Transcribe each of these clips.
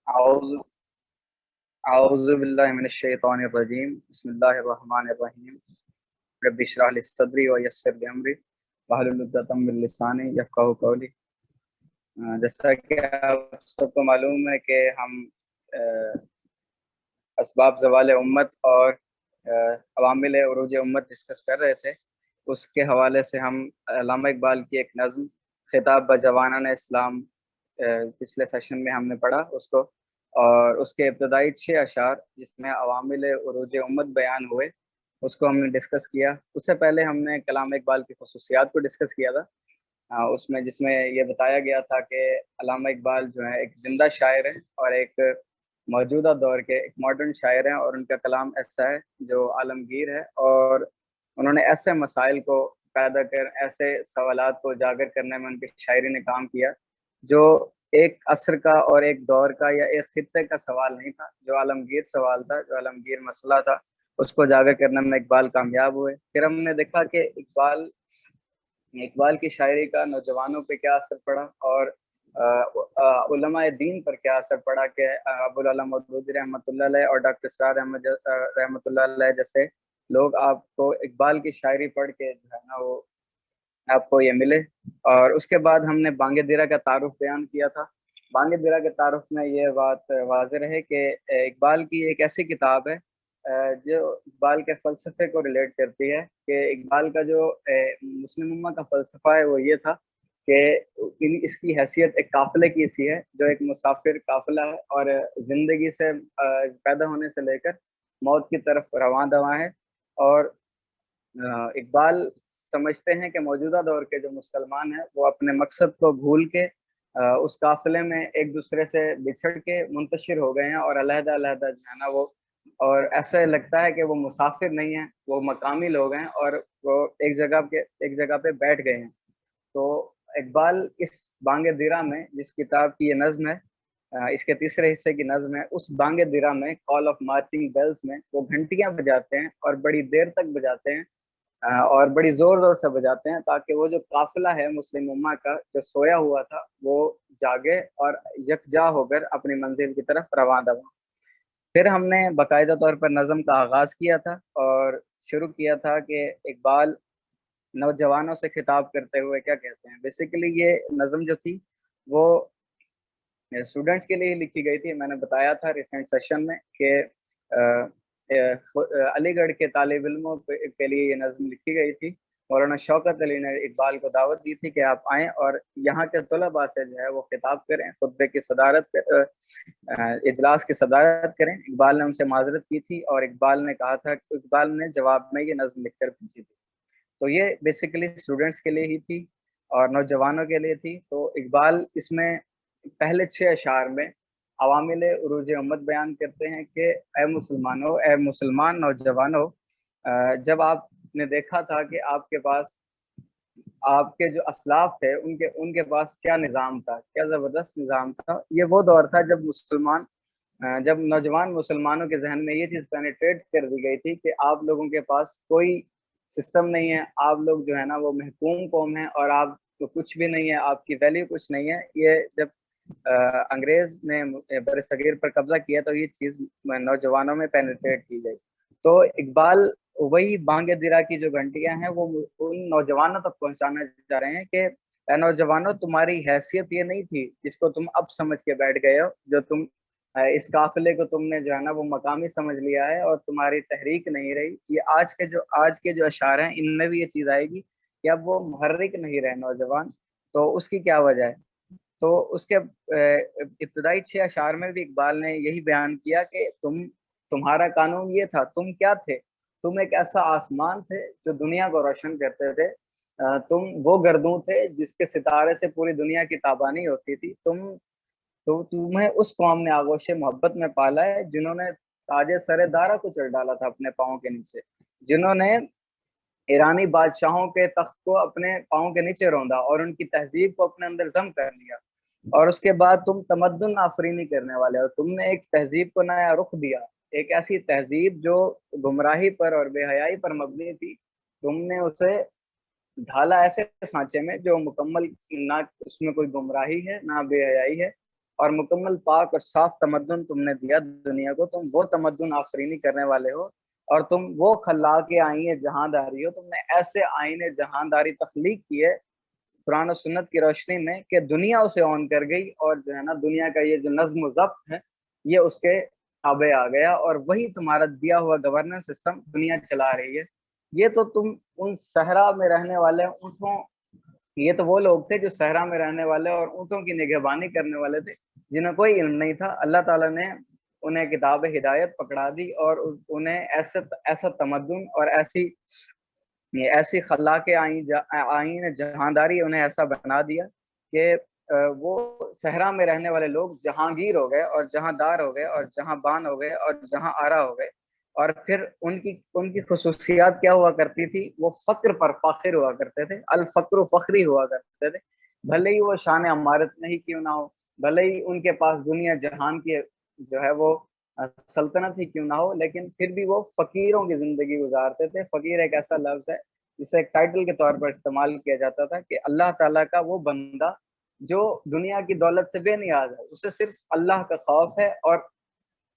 أعوذ أعوذ بالله من الشيطان الرجيم بسم الله الرحمن الرحيم رب اشرح لي صدري ويسر لي أمري واحلل عقدة من لساني يفقهوا قولي۔ جیسا کہ آپ سب کو معلوم ہے کہ ہم اسباب زوال امت اور عوامل عروج امت ڈسکس کر رہے تھے۔ اس کے حوالے سے ہم علامہ اقبال کی ایک نظم خطاب بجوانان اسلام پچھلے سیشن میں ہم نے پڑھا اس کو، اور اس کے ابتدائی 6 اشعار جس میں عوامل عروج امت بیان ہوئے اس کو ہم نے ڈسکس کیا۔ اس سے پہلے ہم نے کلام اقبال کی خصوصیات کو ڈسکس کیا تھا، اس میں جس میں یہ بتایا گیا تھا کہ علامہ اقبال جو ہے ایک زندہ شاعر ہیں اور ایک موجودہ دور کے ایک ماڈرن شاعر ہیں، اور ان کا کلام ایسا ہے جو عالمگیر ہے، اور انہوں نے ایسے مسائل کو پیدا کر ایسے سوالات کو اجاگر کرنے میں ان کی شاعری نے کام کیا جو ایک عصر کا اور ایک دور کا یا ایک خطے کا سوال نہیں تھا، جو عالمگیر سوال تھا، جو عالمگیر مسئلہ تھا، اس کو اجاگر کرنے میں اقبال کامیاب ہوئے۔ پھر ہم نے دیکھا کہ اقبال کی شاعری کا نوجوانوں پہ کیا اثر پڑا اور علماء دین پر کیا اثر پڑا، کہ ابو العلا مودودی رحمۃ اللہ علیہ اور ڈاکٹر اسرار احمد رحمۃ اللہ علیہ جیسے لوگ آپ کو اقبال کی شاعری پڑھ کے جو ہے نا وہ آپ کو یہ ملے۔ اور اس کے بعد ہم نے بانگ درا کا تعارف بیان کیا تھا۔ بانگ درا کے تعارف میں یہ بات واضح رہے کہ اقبال کی ایک ایسی کتاب ہے جو اقبال کے فلسفے کو ریلیٹ کرتی ہے، کہ اقبال کا جو مسلم امہ کا فلسفہ ہے وہ یہ تھا کہ اس کی حیثیت ایک قافلے کی سی ہے، جو ایک مسافر قافلہ ہے اور زندگی سے پیدا ہونے سے لے کر موت کی طرف رواں دواں ہے۔ اور اقبال سمجھتے ہیں کہ موجودہ دور کے جو مسلمان ہیں وہ اپنے مقصد کو بھول کے اس قافلے میں ایک دوسرے سے بچھڑ کے منتشر ہو گئے ہیں، اور علیحدہ علیحدہ جو ہے نا وہ، اور ایسا لگتا ہے کہ وہ مسافر نہیں ہیں، وہ مقامی لوگ ہیں اور وہ ایک جگہ پہ بیٹھ گئے ہیں۔ تو اقبال اس بانگ درا میں جس کتاب کی یہ نظم ہے، اس کے تیسرے حصے کی نظم ہے، اس بانگ درا میں کال آف مارچنگ بیلز میں وہ گھنٹیاں بجاتے ہیں اور بڑی دیر تک بجاتے ہیں اور بڑی زور زور سے بجاتے ہیں، تاکہ وہ جو قافلہ ہے مسلم امہ کا جو سویا ہوا تھا وہ جاگے اور یکجا ہو کر اپنی منزل کی طرف رواں دواں۔ پھر ہم نے باقاعدہ طور پر نظم کا آغاز کیا تھا اور شروع کیا تھا کہ اقبال نوجوانوں سے خطاب کرتے ہوئے کیا کہتے ہیں۔ بیسیکلی یہ نظم جو تھی وہ اسٹوڈنٹس کے لیے لکھی گئی تھی۔ میں نے بتایا تھا ریسنٹ سیشن میں کہ علی گڑھ کے طالب علموں کے لیے یہ نظم لکھی گئی تھی۔ مولانا شوکت علی نے اقبال کو دعوت دی تھی کہ آپ آئیں اور یہاں کے طلباء سے جو ہے وہ خطاب کریں، خطبے کی صدارت اجلاس کی صدارت کریں۔ اقبال نے ان سے معذرت کی تھی اور اقبال نے کہا تھا کہ اقبال نے جواب میں یہ نظم لکھ کر بھیجی تھی۔ تو یہ بیسیکلی اسٹوڈنٹس کے لیے ہی تھی اور نوجوانوں کے لیے تھی۔ تو اقبال اس میں پہلے 6 اشعار میں عوامل عروج امت بیان کرتے ہیں کہ اے مسلمانوں، اے مسلمان نوجوانوں، جب آپ نے دیکھا تھا کہ آپ کے پاس آپ کے جو اسلاف تھے ان کے پاس کیا نظام تھا، کیا زبردست نظام تھا۔ یہ وہ دور تھا جب نوجوان مسلمانوں کے ذہن میں یہ چیز پینیٹریٹ کر دی گئی تھی کہ آپ لوگوں کے پاس کوئی سسٹم نہیں ہے، آپ لوگ جو ہے نا وہ محکوم قوم ہیں اور آپ کو کچھ بھی نہیں ہے، آپ کی ویلیو کچھ نہیں ہے۔ یہ جب انگریز نے بر صغیر پر قبضہ کیا تو یہ چیز نوجوانوں میں پینیٹریٹ کی گئی۔ تو اقبال وہی بانگ درا کی جو گھنٹیاں ہیں وہ ان نوجوانوں تک پہنچانا چاہ رہے ہیں کہ اے نوجوانوں، تمہاری حیثیت یہ نہیں تھی جس کو تم اب سمجھ کے بیٹھ گئے ہو، جو تم اس قافلے کو تم نے جو ہے نا وہ مقامی سمجھ لیا ہے اور تمہاری تحریک نہیں رہی۔ یہ آج کے جو اشعار ہیں ان میں بھی یہ چیز آئے گی کہ اب وہ محرک نہیں رہے نوجوان۔ تو اس کی کیا وجہ ہے؟ تو اس کے ابتدائی 6 اشعار میں بھی اقبال نے یہی بیان کیا کہ تمہارا قانون یہ تھا، تم کیا تھے؟ تم ایک ایسا آسمان تھے جو دنیا کو روشن کرتے تھے، تم وہ گردوں تھے جس کے ستارے سے پوری دنیا کی تابانی ہوتی تھی۔ تمہیں اس قوم نے آغوش محبت میں پالا ہے جنہوں نے تاج سر دارا کو چڑھ ڈالا تھا اپنے پاؤں کے نیچے، جنہوں نے ایرانی بادشاہوں کے تخت کو اپنے پاؤں کے نیچے روندا اور ان کی تہذیب کو اپنے اندر ضم کر لیا، اور اس کے بعد تم تمدن آفرینی کرنے والے ہو۔ تم نے ایک تہذیب کو نیا رخ دیا، ایک ایسی تہذیب جو گمراہی پر اور بے حیائی پر مبنی تھی، تم نے اسے ڈھالا ایسے سانچے میں جو مکمل، نہ اس میں کوئی گمراہی ہے نہ بے حیائی ہے، اور مکمل پاک اور صاف تمدن تم نے دیا دنیا کو، تم وہ تمدن آفرینی کرنے والے ہو، اور تم وہ خلاق آئین جہاں داری ہو، تم نے ایسے آئین جہاں داری تخلیق کی ہے قرآن و سنت کی روشنی میں کہ دنیا اسے آن کر گئی، اور جو ہے نا دنیا کا یہ جو نظم و ضبط ہے یہ اس کے تابع آ گیا، اور وہی تمہارا دیا ہوا گورننس سسٹم دنیا چلا رہی ہے۔ یہ تو تم ان صحرا میں رہنے والے اونٹوں، یہ تو وہ لوگ تھے جو صحرا میں رہنے والے اور اونٹوں کی نگہبانی کرنے والے تھے، جنہیں کوئی علم نہیں تھا۔ اللہ تعالیٰ نے انہیں کتاب ہدایت پکڑا دی، اور انہیں ایسا تمدن اور ایسی خلاق آئین جہانداری انہیں ایسا بنا دیا کہ وہ صحرا میں رہنے والے لوگ جہانگیر ہو گئے، اور جہاں دار ہو گئے، اور جہاں بان ہو گئے، اور جہاں آرا ہو گئے۔ اور پھر ان کی خصوصیات کیا ہوا کرتی تھی؟ وہ فقر پر فاخر ہوا کرتے تھے، الفقر فخری ہوا کرتے تھے، بھلے ہی وہ شان امارت نہیں کیوں نہ ہو، بھلے ہی ان کے پاس دنیا جہان کی جو ہے وہ سلطنت ہی کیوں نہ ہو، لیکن پھر بھی وہ فقیروں کی زندگی گزارتے تھے۔ فقیر ایک ایسا لفظ ہے جسے ایک ٹائٹل کے طور پر استعمال کیا جاتا تھا کہ اللہ تعالیٰ کا وہ بندہ جو دنیا کی دولت سے بے نیاز ہے، اسے صرف اللہ کا خوف ہے اور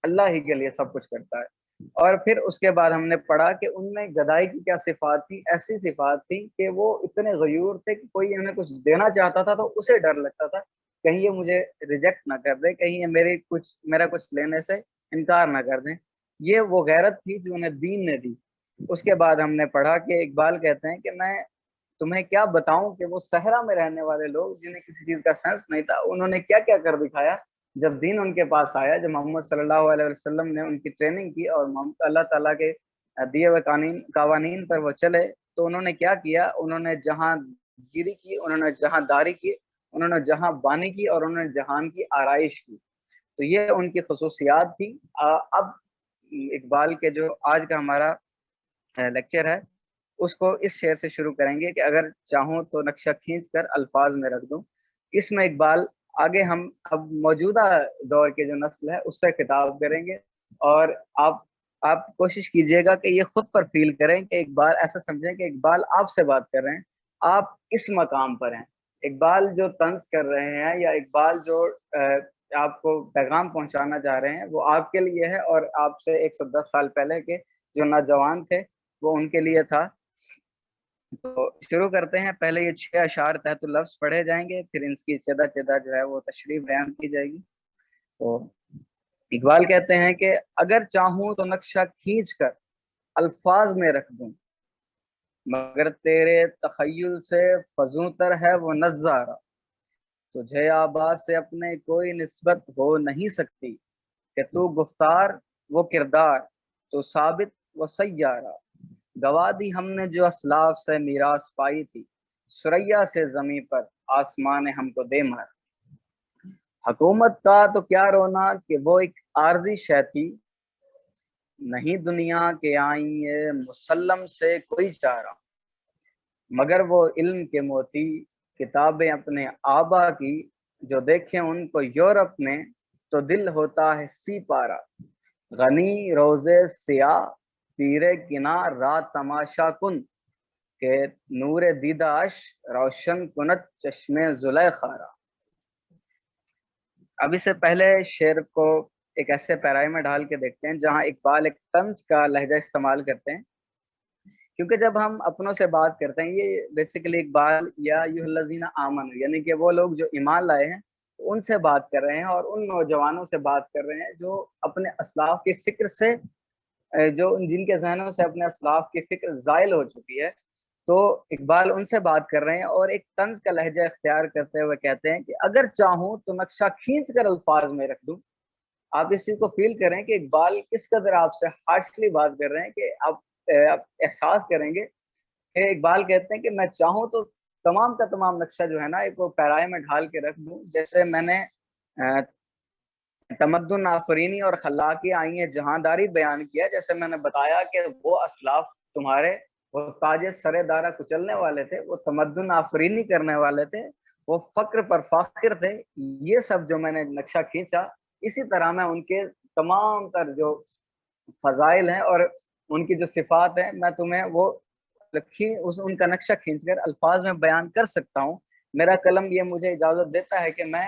اللہ ہی کے لیے سب کچھ کرتا ہے۔ اور پھر اس کے بعد ہم نے پڑھا کہ ان میں گدائی کی کیا صفات تھی؟ ایسی صفات تھی کہ وہ اتنے غیور تھے کہ کوئی انہیں کچھ دینا چاہتا تھا تو اسے ڈر لگتا تھا کہیں یہ مجھے ریجیکٹ نہ کر دے، کہیں یہ میرا کچھ لینے سے انکار نہ کر دیں۔ یہ وہ غیرت تھی جو انہیں دین نے دی۔ اس کے بعد ہم نے پڑھا کہ اقبال کہتے ہیں کہ میں تمہیں کیا بتاؤں کہ وہ صحرا میں رہنے والے لوگ جنہیں کسی چیز کا سینس نہیں تھا، انہوں نے کیا کیا کر دکھایا جب دین ان کے پاس آیا، جب محمد صلی اللہ علیہ وسلم نے ان کی ٹریننگ کی اور اللہ تعالیٰ کے دیے ہوئے قوانین پر وہ چلے، تو انہوں نے کیا کیا؟ انہوں نے جہاں گیری کی، انہوں نے جہاں داری کی، انہوں نے جہاں بانی کی، اور انہوں نے جہان کی آرائش کی۔ تو یہ ان کی خصوصیات تھی۔ اب اقبال کے جو آج کا ہمارا لیکچر ہے اس کو اس شعر سے شروع کریں گے کہ اگر چاہوں تو نقشہ کھینچ کر الفاظ میں رکھ دوں۔ اس میں اقبال آگے ہم اب موجودہ دور کے جو نسل ہے اس سے خطاب کریں گے، اور آپ کوشش کیجئے گا کہ یہ خود پر فیل کریں کہ اقبال، ایسا سمجھیں کہ اقبال آپ سے بات کر رہے ہیں، آپ اس مقام پر ہیں۔ اقبال جو طنز کر رہے ہیں یا اقبال جو آپ کو پیغام پہنچانا چاہ رہے ہیں وہ آپ کے لیے ہے، اور آپ سے 110 سال پہلے کے جو نوجوان تھے وہ ان کے لیے تھا۔ تو شروع کرتے ہیں۔ پہلے یہ 6 اشعار تحت لفظ پڑھے جائیں گے، پھر ان کی چدہ چدہ جو ہے وہ تشریح بیان کی جائے گی۔ تو اقبال کہتے ہیں کہ اگر چاہوں تو نقشہ کھینچ کر الفاظ میں رکھ دوں، مگر تیرے تخیل سے فزوں تر ہے وہ نظارہ، تجھے آباد سے اپنے کوئی نسبت ہو نہیں سکتی، کہ تو گفتار وہ کردار، تو ثابت وہ سیارہ، گوا دی ہم نے جو اسلاف سے میراث پائی تھی، سریا سے زمیں پر آسمان ہم کو دے مار۔ حکومت کا تو کیا رونا کہ وہ ایک عارضی شے تھی، نہیں دنیا کے آئیں مسلم سے کوئی چارہ، مگر وہ علم کے موتی کتابیں اپنے آبا کی، جو دیکھیں ان کو یورپ میں تو دل ہوتا ہے سی پارا، غنی روزے سیاہ پیرے کنار رات تماشا کن، کہ نور دیداش روشن کنت چشمے زلیخارا۔ اب اس سے پہلے شعر کو ایک ایسے پیرائی میں ڈھال کے دیکھتے ہیں جہاں اقبال ایک طنز کا لہجہ استعمال کرتے ہیں، کیونکہ جب ہم اپنوں سے بات کرتے ہیں، یہ بیسیکلی اقبال یا ایھا الذین آمنوا یعنی کہ وہ لوگ جو ایمان لائے ہیں ان سے بات کر رہے ہیں، اور ان نوجوانوں سے بات کر رہے ہیں جو اپنے اسلاف کی فکر سے، جو جن کے ذہنوں سے اپنے اسلاف کی فکر زائل ہو چکی ہے۔ تو اقبال ان سے بات کر رہے ہیں اور ایک طنز کا لہجہ اختیار کرتے ہوئے کہتے ہیں کہ اگر چاہوں تو نقشہ کھینچ کر الفاظ میں رکھ دوں۔ آپ اس چیز کو فیل کریں کہ اقبال کس قدر آپ سے ہارشلی بات کر رہے ہیں، کہ آپ احساس کریں گے کہ اقبال کہتے ہیں کہ میں چاہوں تو تمام کا تمام نقشہ جو ہے نا ایک وہ پیرائے میں ڈھال کے رکھ دوں، جیسے میں نے تمدن آفرینی اور خلاقی آئین جہانداری بیان کیا، جیسے میں نے بتایا کہ وہ اسلاف تمہارے وہ تاج سر دارہ کچلنے والے تھے، وہ تمدن آفرینی کرنے والے تھے، وہ فقر پر فاخر تھے۔ یہ سب جو میں نے نقشہ کھینچا، اسی طرح میں ان کے تمام تر جو فضائل ہیں اور ان کی جو صفات ہیں میں تمہیں وہ ان کا نقشہ کھینچ کر الفاظ میں بیان کر سکتا ہوں۔ میرا قلم یہ مجھے اجازت دیتا ہے کہ میں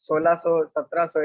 1600-1700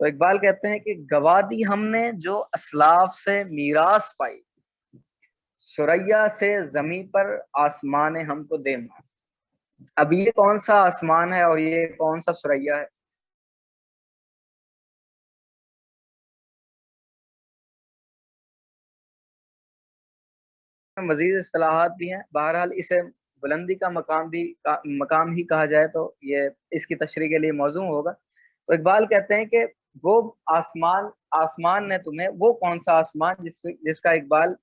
تو اقبال کہتے ہیں کہ گوا دی ہم نے جو اسلاف سے میراث پائی، سریا سے زمیں پر آسمان ہم کو دے مار۔ اب یہ کون سا آسمان ہے اور یہ کون سا سریا ہے؟ مزید اصطلاحات بھی ہیں، بہرحال اسے بلندی کا مقام ہی کہا جائے تو یہ اس کی تشریح کے لیے موزوں ہوگا۔ تو اقبال کہتے ہیں کہ وہ آسمان نے تمہیں، وہ کون سا آسمان جس کا اقبال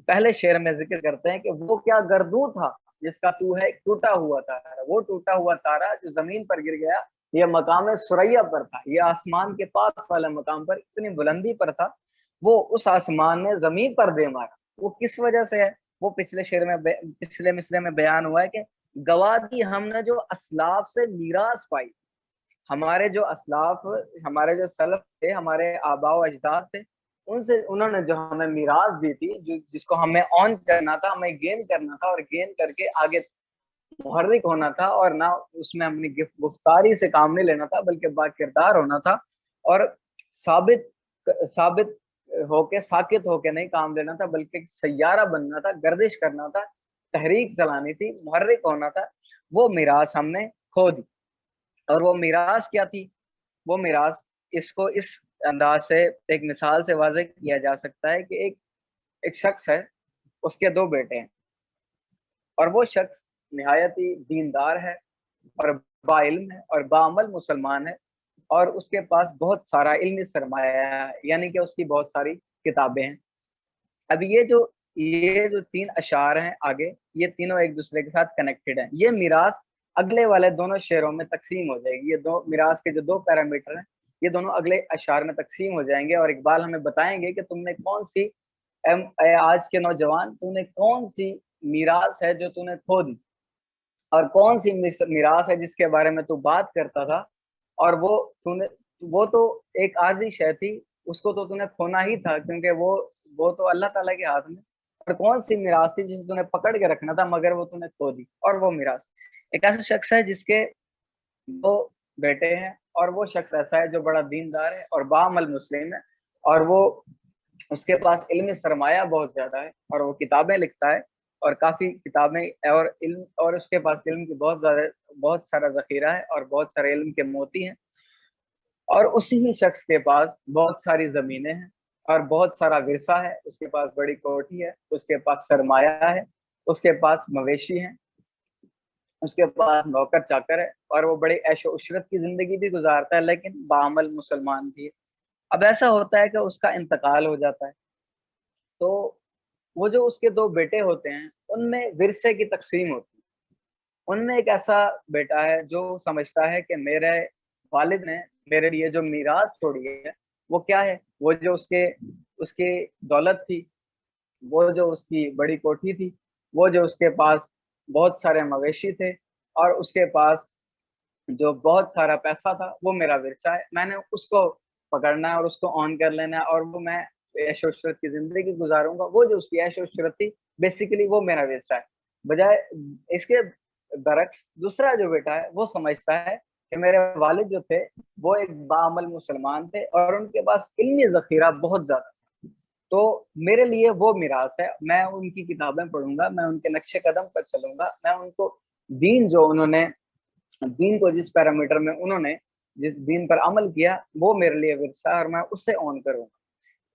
پہلے شعر میں ذکر کرتے ہیں کہ وہ کیا گردوں تھا جس کا تو ہے ٹوٹا ہوا تارا، وہ ٹوٹا ہوا تارا جو زمین پر گر گیا، یہ مقام سریا پر تھا، یہ آسمان کے پاس والا مقام پر اتنی بلندی پر تھا، وہ اس آسمان نے زمین پر دے مارا۔ وہ کس وجہ سے ہے؟ وہ پچھلے شعر میں پچھلے مصرے میں بیان ہوا ہے کہ گواہ دی ہم نے جو اسلاف سے میراث پائی، ہمارے جو اسلاف، ہمارے جو سلف تھے، ہمارے آباء و اجداد تھے، ان سے انہوں نے جو ہمیں میراث دی تھی، جس کو ہمیں آن کرنا تھا، ہمیں گین کرنا تھا، اور گین کر کے آگے محرک ہونا تھا، اور نہ اس میں اپنی گفتاری سے کام نہیں لینا تھا بلکہ با کردار ہونا تھا، اور ثابت ہو کے، ساکت ہو کے نہیں کام لینا تھا بلکہ سیارہ بننا تھا، گردش کرنا تھا، تحریک چلانی تھی، محرک ہونا تھا۔ وہ میراث ہم نے کھو دی۔ اور وہ میراث کیا تھی؟ وہ میراث، اس کو اس انداز سے ایک مثال سے واضح کیا جا سکتا ہے کہ ایک شخص ہے، اس کے دو بیٹے ہیں، اور وہ شخص نہایت ہی دیندار ہے اور با علم ہے اور با عمل مسلمان ہے، اور اس کے پاس بہت سارا علمی سرمایہ ہے، یعنی کہ اس کی بہت ساری کتابیں ہیں۔ اب یہ جو تین اشعار ہیں آگے، یہ تینوں ایک دوسرے کے ساتھ کنیکٹڈ ہیں۔ یہ میراث اگلے والے دونوں شعروں میں تقسیم ہو جائے گی۔ یہ دو میراث کے جو دو پیرامیٹر ہیں، یہ دونوں اگلے اشعار میں تقسیم ہو جائیں گے، اور اقبال ہمیں بتائیں گے کہ تم نے کون سی، اے آج کے نوجوان، تم نے کون سی میراث ہے جو تم نے کھو دی، اور کون سی میراث ہے جس کے بارے میں تو بات کرتا تھا، اور وہ تو ایک عارضی شے تھی، اس کو تو نے کھونا ہی تھا، کیونکہ وہ تو اللہ تعالیٰ کے ہاتھ میں۔ اور کون سی میراث تھی جسے تو نے پکڑ کے رکھنا تھا مگر وہ تو نے کھو دی؟ اور وہ میراث ایک ایسا شخص ہے جس کے دو بیٹے ہیں، اور وہ شخص ایسا ہے جو بڑا دیندار ہے اور باعمل مسلم ہے، اور وہ اس کے پاس علمی سرمایہ بہت زیادہ ہے، اور وہ کتابیں لکھتا ہے، اور کافی کتابیں، اور علم، اور اس کے پاس علم کی بہت سارا ذخیرہ ہے، اور بہت سارے علم کے موتی ہیں، اور اسی ہی شخص کے پاس بہت ساری زمینیں ہیں اور بہت سارا ورثہ ہے، اس کے پاس بڑی کوٹھی ہے، اس کے پاس سرمایہ ہے، اس کے پاس مویشی ہیں، اس کے پاس نوکر چاکر ہے، اور وہ بڑی عیش و عشرت کی زندگی بھی گزارتا ہے، لیکن بعمل مسلمان بھی ہے۔ اب ایسا ہوتا ہے کہ اس کا انتقال ہو جاتا ہے، تو وہ جو اس کے دو بیٹے ہوتے ہیں، ان میں ورثے کی تقسیم ہوتی ہے۔ ان میں ایک ایسا بیٹا ہے جو سمجھتا ہے کہ میرے والد نے میرے لیے جو میراث چھوڑی ہے وہ کیا ہے؟ وہ جو اس کی دولت تھی، وہ جو اس کی بڑی کوٹھی تھی، وہ جو اس کے پاس بہت سارے مویشی تھے، اور اس کے پاس جو بہت سارا پیسہ تھا، وہ میرا ورثہ ہے، میں نے اس کو پکڑنا ہے اور اس کو آن کر لینا ہے، اور وہ میں عیش و عشرت کی زندگی گزاروں گا۔ وہ جو اس کی عیش و عشرت تھی، بیسیکلی وہ میرا ورثہ ہے۔ بجائے اس کے برعکس دوسرا جو بیٹا ہے، وہ سمجھتا ہے کہ میرے والد جو تھے وہ ایک باعمل مسلمان تھے، اور ان کے پاس علمی ذخیرہ بہت زیادہ تھا، تو میرے لیے وہ میراث ہے، میں ان کی کتابیں پڑھوں گا، میں ان کے نقش قدم پر چلوں گا، میں ان کو دین کو جس پیرامیٹر میں انہوں نے جس دین پر عمل کیا، وہ میرے لیے ورثہ ہے، اور میں اس سے اون کروں گا۔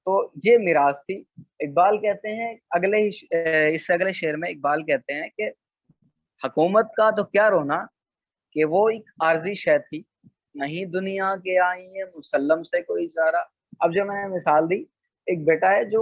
تو یہ میراث تھی۔ اقبال کہتے ہیں اس اگلے شعر میں اقبال کہتے ہیں کہ حکومت کا تو کیا رونا، کہ وہ ایک عارضی شے تھی، نہیں دنیا کے آئی ہے مسلم سے کوئی ظاہرہ۔ اب جو میں نے مثال دی، ایک بیٹا ہے جو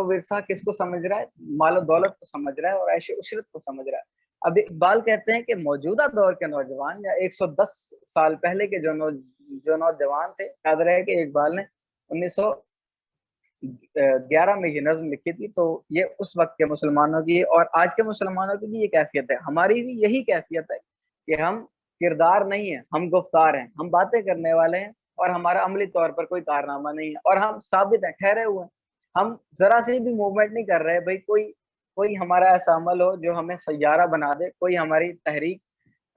ورثہ کس کو سمجھ رہا ہے؟ مال و دولت کو سمجھ رہا ہے اور عیش و عشرت کو سمجھ رہا ہے۔ اب اقبال کہتے ہیں کہ موجودہ دور کے نوجوان، یا 110 سال پہلے کے جو نوجوان تھے، یاد رہے کہ اقبال نے 1911 میں یہ نظم لکھی تھی، تو یہ اس وقت کے مسلمانوں کی اور آج کے مسلمانوں کی بھی یہ کیفیت ہے، ہماری بھی یہی کیفیت ہے کہ ہم کردار نہیں ہیں، ہم گفتار ہیں، ہم باتیں کرنے والے ہیں، اور ہمارا عملی طور پر کوئی کارنامہ نہیں ہے، اور ہم ثابت ہیں، ٹھہرے ہوئے ہیں، ہم ذرا سی بھی موومنٹ نہیں کر رہے۔ بھائی کوئی ہمارا ایسا عمل ہو جو ہمیں سیارہ بنا دے، کوئی ہماری تحریک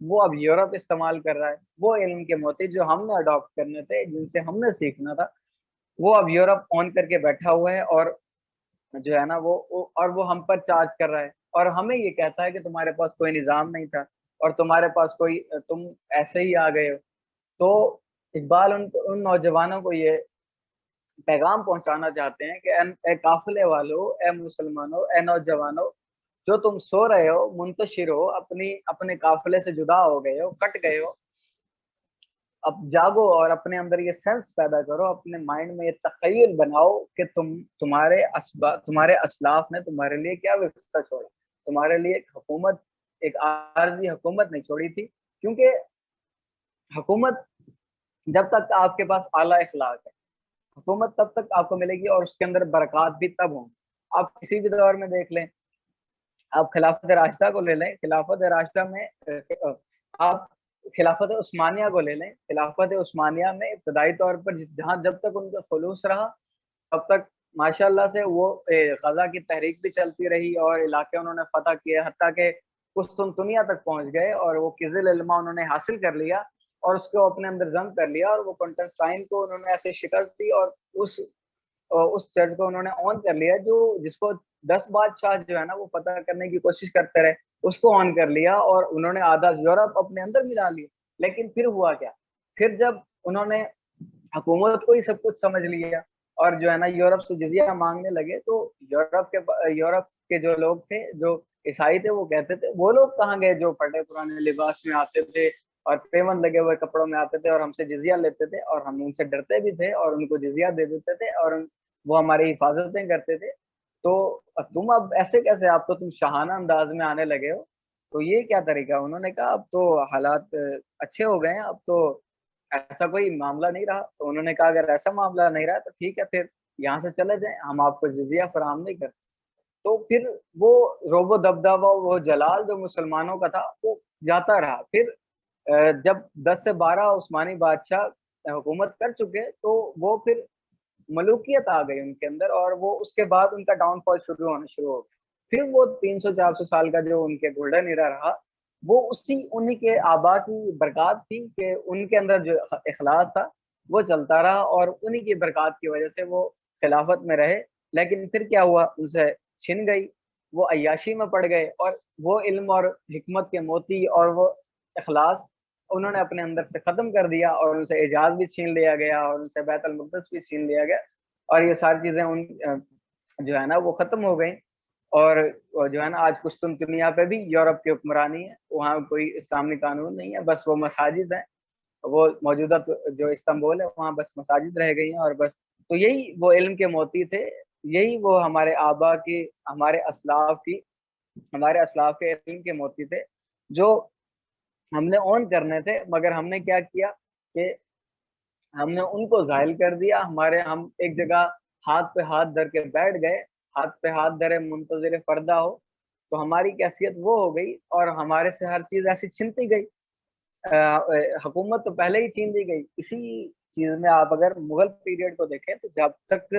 وہ اب یورپ استعمال کر رہا ہے. وہ علم کے موتی جو ہم نے اڈاپٹ کرنے تھے، جن سے ہم نے سیکھنا تھا، وہ اب یورپ آن کر کے بیٹھا ہوا ہے، اور جو ہے نا وہ ہم پر چارج کر رہا ہے، اور ہمیں یہ کہتا ہے کہ تمہارے پاس کوئی نظام نہیں تھا، اور تمہارے پاس کوئی، تم ایسے ہی آ گئے ہو. تو اقبال ان نوجوانوں کو یہ پیغام پہنچانا چاہتے ہیں کہ اے قافلے والو، اے مسلمانوں، اے نوجوانوں، جو تم سو رہے ہو، منتشر ہو، اپنے قافلے سے جدا ہو گئے ہو، کٹ گئے ہو، اب جاگو اور اپنے اندر یہ سینس پیدا کرو، اپنے مائنڈ میں یہ تخیل بناؤ کہ تمہارے اسلاف نے تمہارے لیے کیا وراثت چھوڑا. تمہارے لیے ایک حکومت، ایک عارضی حکومت نہیں چھوڑی تھی. کیونکہ حکومت جب تک آپ کے پاس اعلیٰ اخلاق ہے، حکومت تب تک آپ کو ملے گی، اور اس کے اندر برکات بھی تب ہوں. آپ کسی بھی دور میں دیکھ لیں، آپ خلافت راشدہ کو لے لیں، خلافت راشدہ میں آپ خلافت عثمانیہ کو لے لیں، خلافت عثمانیہ میں ابتدائی طور پر جہاں جب تک ان کا خلوص رہا، تب تک ماشاء اللہ سے وہ غزہ کی تحریک بھی چلتی رہی، اور علاقے انہوں نے فتح کیے، حتیٰ کہ قسطنطنیہ تک پہنچ گئے، اور وہ کزل علما انہوں نے حاصل کر لیا، اور اس کو اپنے اندر ضم کر لیا، اور وہ کنٹنسٹائن کو انہوں نے ایسے شکست دی، اور اس چرچ کو انہوں نے آن کر لیا، جس کو 10 بادشاہ جو ہے نا وہ فتح کرنے کی کوشش کرتے رہے، اس کو آن کر لیا، اور انہوں نے آدھا یورپ اپنے اندر ملا لیا. لیکن پھر ہوا کیا؟ پھر جب انہوں نے حکومت کو ہی سب کچھ سمجھ لیا، اور جو ہے نا یورپ سے جزیہ مانگنے لگے، تو یورپ کے جو لوگ تھے، جو عیسائی تھے، وہ کہتے تھے وہ لوگ کہاں گئے جو پھٹے پرانے لباس میں آتے تھے اور پیوند لگے ہوئے کپڑوں میں آتے تھے، اور ہم سے جزیہ لیتے تھے، اور ہم ان سے ڈرتے بھی تھے، اور ان کو جزیہ دے دیتے تھے، اور وہ ہماری حفاظتیں کرتے تھے. تو تم اب ایسے کیسے، آپ تو تم شاہانہ انداز میں آنے لگے ہو، تو یہ کیا طریقہ؟ انہوں نے کہا اب تو حالات اچھے ہو گئے ہیں، اب تو ایسا کوئی معاملہ نہیں رہا. تو انہوں نے کہا اگر ایسا معاملہ نہیں رہا تو ٹھیک ہے، پھر یہاں سے چلے جائیں، ہم آپ کو جزیہ فراہم نہیں کرتے. تو پھر وہ روب و دبدبہ، وہ جلال جو مسلمانوں کا تھا، وہ جاتا رہا. پھر جب 10 سے 12 عثمانی بادشاہ حکومت کر چکے، تو وہ پھر ملوکیت آ گئی ان کے اندر، اور وہ اس کے بعد ان کا ڈاؤن فال شروع ہو گیا. پھر وہ 300-400 سال کا جو ان کے گولڈن ایرا رہا، وہ انہی کے آبا کی برکات تھی کہ ان کے اندر جو اخلاص تھا وہ چلتا رہا، اور انہی کی برکات کی وجہ سے وہ خلافت میں رہے. لیکن پھر کیا ہوا؟ ان سے چھن گئی، وہ عیاشی میں پڑ گئے، اور وہ علم اور حکمت کے موتی اور وہ اخلاص انہوں نے اپنے اندر سے ختم کر دیا، اور ان سے اعجاز بھی چھین لیا گیا، اور ان سے بیت المقدس بھی چھین لیا گیا، اور یہ ساری چیزیں جو ہے نا وہ ختم ہو گئیں. اور جو ہے نا آج قسطنطنیہ پہ بھی یورپ کی حکمرانی ہے، وہاں کوئی اسلامی قانون نہیں ہے، بس وہ مساجد ہیں. وہ موجودہ جو استنبول ہے وہاں بس مساجد رہ گئی ہیں، اور بس. تو یہی وہ علم کے موتی تھے، یہی وہ ہمارے آبا کی، ہمارے اسلاف کے علم کے موتی تھے، جو ہم نے اون کرنے تھے. مگر ہم نے کیا کیا کہ ہم نے ان کو زائل کر دیا. ہم ایک جگہ ہاتھ پہ ہاتھ دھر کے بیٹھ گئے، ہاتھ پہ ہاتھ دھرے منتظر فردہ ہو. تو ہماری کیفیت وہ ہو گئی، اور ہمارے سے ہر چیز ایسی چھنتی گئی. حکومت تو پہلے ہی چھین دی گئی. اسی چیز میں آپ اگر مغل پیریڈ کو دیکھیں، تو جب تک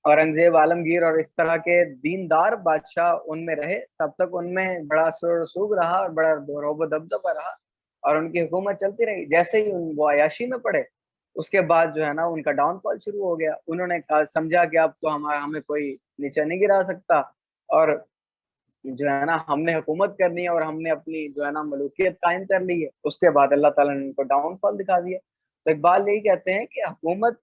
اورنگزیب، عالمگیر اور اس طرح کے دیندار بادشاہ ان میں رہے، تب تک ان میں بڑا سر رسوخ رہا، اور بڑا روب و دبدبہ رہا، اور ان کی حکومت چلتی رہی. جیسے ہی وہ عیاشی میں پڑے، اس کے بعد جو ہے نا ان کا ڈاؤن فال شروع ہو گیا. انہوں نے سمجھا کہ اب تو ہمیں کوئی نیچے نہیں گرا سکتا، اور جو ہے نا ہم نے حکومت کرنی ہے، اور ہم نے اپنی جو ہے نا ملوکیت قائم کر لی ہے. اس کے بعد اللہ تعالیٰ نے ان کو ڈاؤن فال دکھا دیا. تو اقبال یہی کہتے ہیں کہ حکومت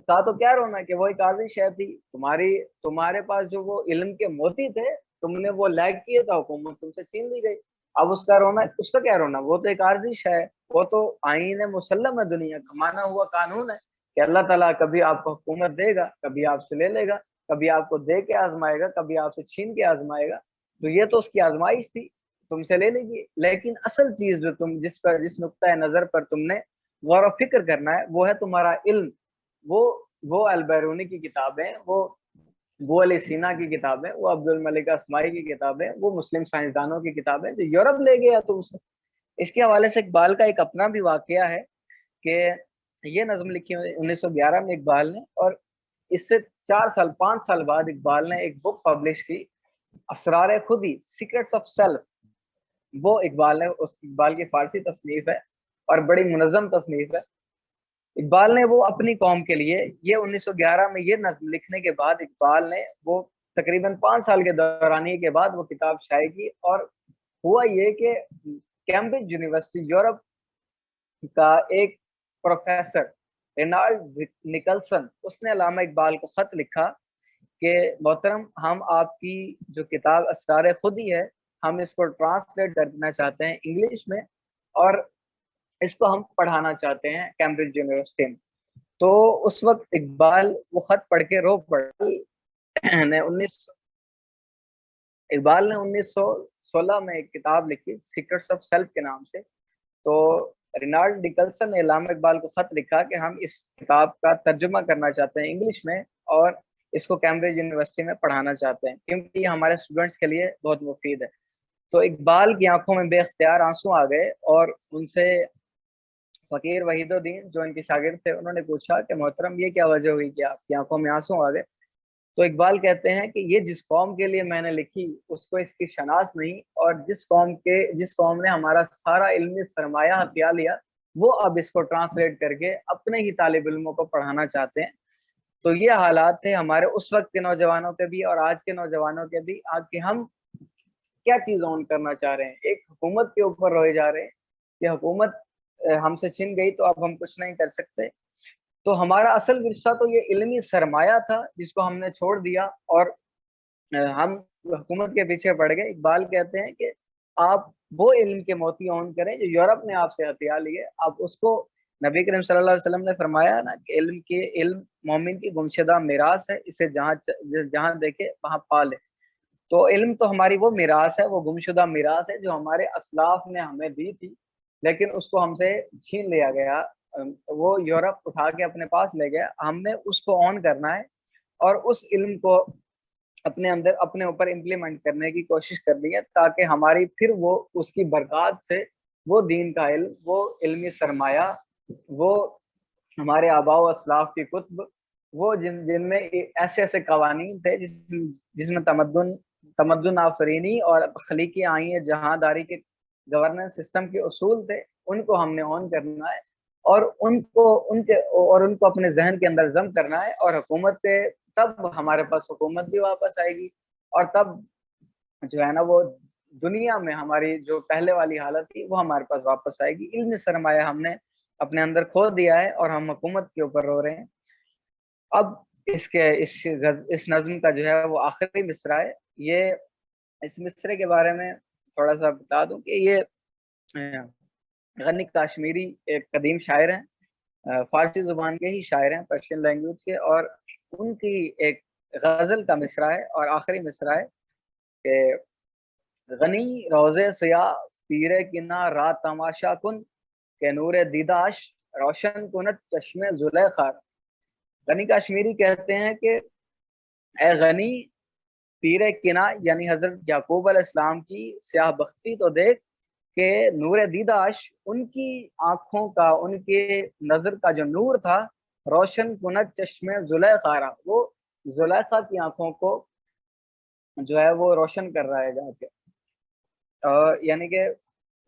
کا تو کیا رونا کہ وہ ایک عارضی شے تھی. تمہارے پاس جو وہ علم کے موتی تھے، تم نے وہ لیک کیے تھا، حکومت تم سے چھین لی گئی. اب اس کا رونا، اس کا کیا رونا؟ وہ تو ایک عارضی شے ہے، وہ تو آئین مسلم ہے، دنیا کا مانا ہوا قانون ہے کہ اللہ تعالیٰ کبھی آپ کو حکومت دے گا، کبھی آپ سے لے لے گا، کبھی آپ کو دے کے آزمائے گا، کبھی آپ سے چھین کے آزمائے گا. تو یہ تو اس کی آزمائش تھی، تم سے لے لیجیے. لیکن اصل چیز جو تم جس نقطۂ نظر پر تم نے غور و فکر کرنا ہے، وہ ہے تمہارا علم. وہ البیرونی کی کتابیں، وہ علی سینا کی کتابیں، وہ عبد الملک اسماعی کی کتابیں، وہ مسلم سائنسدانوں کی کتابیں جو یورپ لے گیا تم سے. اس کے حوالے سے اقبال کا ایک اپنا بھی واقعہ ہے کہ یہ نظم لکھی 1911 میں اقبال نے، اور اس سے 5 سال بعد اقبال نے ایک بک پبلش کی، اسرار خودی، سیکرٹس آف سیلف. وہ اقبال ہے، اس اقبال کی فارسی تصنیف ہے اور بڑی منظم تصنیف ہے۔ اقبال نے وہ اپنی قوم کے لیے یہ 1911 میں یہ نظم لکھنے کے بعد اقبال نے وہ تقریباً 5 سال کے دورانیے کے بعد وہ کتاب شائع کی، اور ہوا یہ کہ کیمبرج یونیورسٹی یورپ کا ایک پروفیسر رینالڈ نکلسن، اس نے علامہ اقبال کو خط لکھا کہ محترم، ہم آپ کی جو کتاب اسرار خودی ہے، ہم اس کو ٹرانسلیٹ کرنا چاہتے ہیں انگلش میں، اور اس کو ہم پڑھانا چاہتے ہیں کیمبرج یونیورسٹی میں۔ تو اس وقت اقبال وہ خط پڑھ کے رو پڑا نے اقبال نے 1916 میں ایک کتاب لکھی سیکرٹس آف سیلف کے نام سے۔ تو رینالڈ نکلسن نے علامہ اقبال کو خط لکھا کہ ہم اس کتاب کا ترجمہ کرنا چاہتے ہیں انگلش میں، اور اس کو کیمبرج یونیورسٹی میں پڑھانا چاہتے ہیں کیونکہ یہ ہمارے اسٹوڈنٹس کے لیے بہت مفید ہے۔ تو اقبال کی آنکھوں میں بے اختیار آنسو آ گئے، اور ان سے فقیر وحید الدین جو ان کے شاگرد تھے انہوں نے پوچھا کہ محترم یہ کیا وجہ ہوئی کہ آپ کی آنکھوں میں آنسو آ گئے؟ تو اقبال کہتے ہیں کہ یہ جس قوم کے لیے میں نے لکھی اس کو اس کی شناس نہیں، اور جس قوم نے ہمارا سارا علمی سرمایہ ہتھیا لیا، وہ اب اس کو ٹرانسلیٹ کر کے اپنے ہی طالب علموں کو پڑھانا چاہتے ہیں۔ تو یہ حالات تھے ہمارے اس وقت کے نوجوانوں کے بھی اور آج کے نوجوانوں کے بھی، آج کے ہم کیا چیز آن کرنا چاہ رہے ہیں۔ ایک حکومت کے اوپر روئے جا رہے ہیں کہ حکومت ہم سے چھن گئی تو اب ہم کچھ نہیں کر سکتے۔ تو ہمارا اصل ورثہ تو یہ علمی سرمایہ تھا جس کو ہم نے چھوڑ دیا، اور ہم حکومت کے پیچھے پڑ گئے۔ اقبال کہتے ہیں کہ آپ وہ علم کے موتی اون کریں جو یورپ نے آپ سے ہتھیا لیے، آپ اس کو، نبی کریم صلی اللہ علیہ وسلم نے فرمایا نا کہ علم مومن کی گمشدہ میراث ہے، اسے جہاں دیکھے وہاں پا لے۔ تو علم تو ہماری وہ میراث ہے، وہ گمشدہ میراث ہے جو ہمارے اسلاف نے ہمیں دی تھی، لیکن اس کو ہم سے چھین لیا گیا، وہ یورپ اٹھا کے اپنے پاس لے گیا۔ ہم نے اس کو آن کرنا ہے اور اس علم کو اپنے اندر اپنے اوپر امپلیمنٹ کرنے کی کوشش کرنی ہے، تاکہ ہماری پھر وہ اس کی برکات سے وہ دین کا علم، وہ علمی سرمایہ، وہ ہمارے آباء و اسلاف کی کتب، وہ جن میں ایسے ایسے قوانین تھے جس میں تمدن آفرینی اور تخلیقی آئین جہاں داری کے گورننس سسٹم کے اصول تھے، ان کو ہم نے آن کرنا ہے، اور ان کو اپنے ذہن کے اندر ضم کرنا ہے، اور حکومت سے تب ہمارے پاس حکومت بھی واپس آئے گی، اور تب جو ہے نا وہ دنیا میں ہماری جو پہلے والی حالت تھی وہ ہمارے پاس واپس آئے گی۔ علم سرمایہ ہم نے اپنے اندر کھو دیا ہے اور ہم حکومت کے اوپر رو رہے ہیں۔ اب اس نظم کا جو ہے وہ آخری مصرع ہے۔ یہ اس مصرے کے بارے میں تھوڑا سا بتا دوں کہ یہ غنی کاشمیری ایک قدیم شاعر ہیں، فارسی زبان کے ہی شاعر ہیں، پرشین لینگویج کے، اور ان کی ایک غزل کا مصرع ہے اور آخری مصرع ہے کہ غنی روزے سیاہ پیرے کنا رات تماشا کن کہ نور دیداش روشن کنت چشمے زلیخا۔ غنی کاشمیری کہتے ہیں کہ اے غنی پیر کنا، یعنی حضرت یعقوب علیہ السلام کی سیاہ بختی تو دیکھ کہ نور دیداش، ان کی آنکھوں کا، ان کے نظر کا جو نور تھا، روشن کنت چشمے زلیخا، وہ زلیخا کی آنکھوں کو جو ہے وہ روشن کر رہا ہے جا کے، یعنی کہ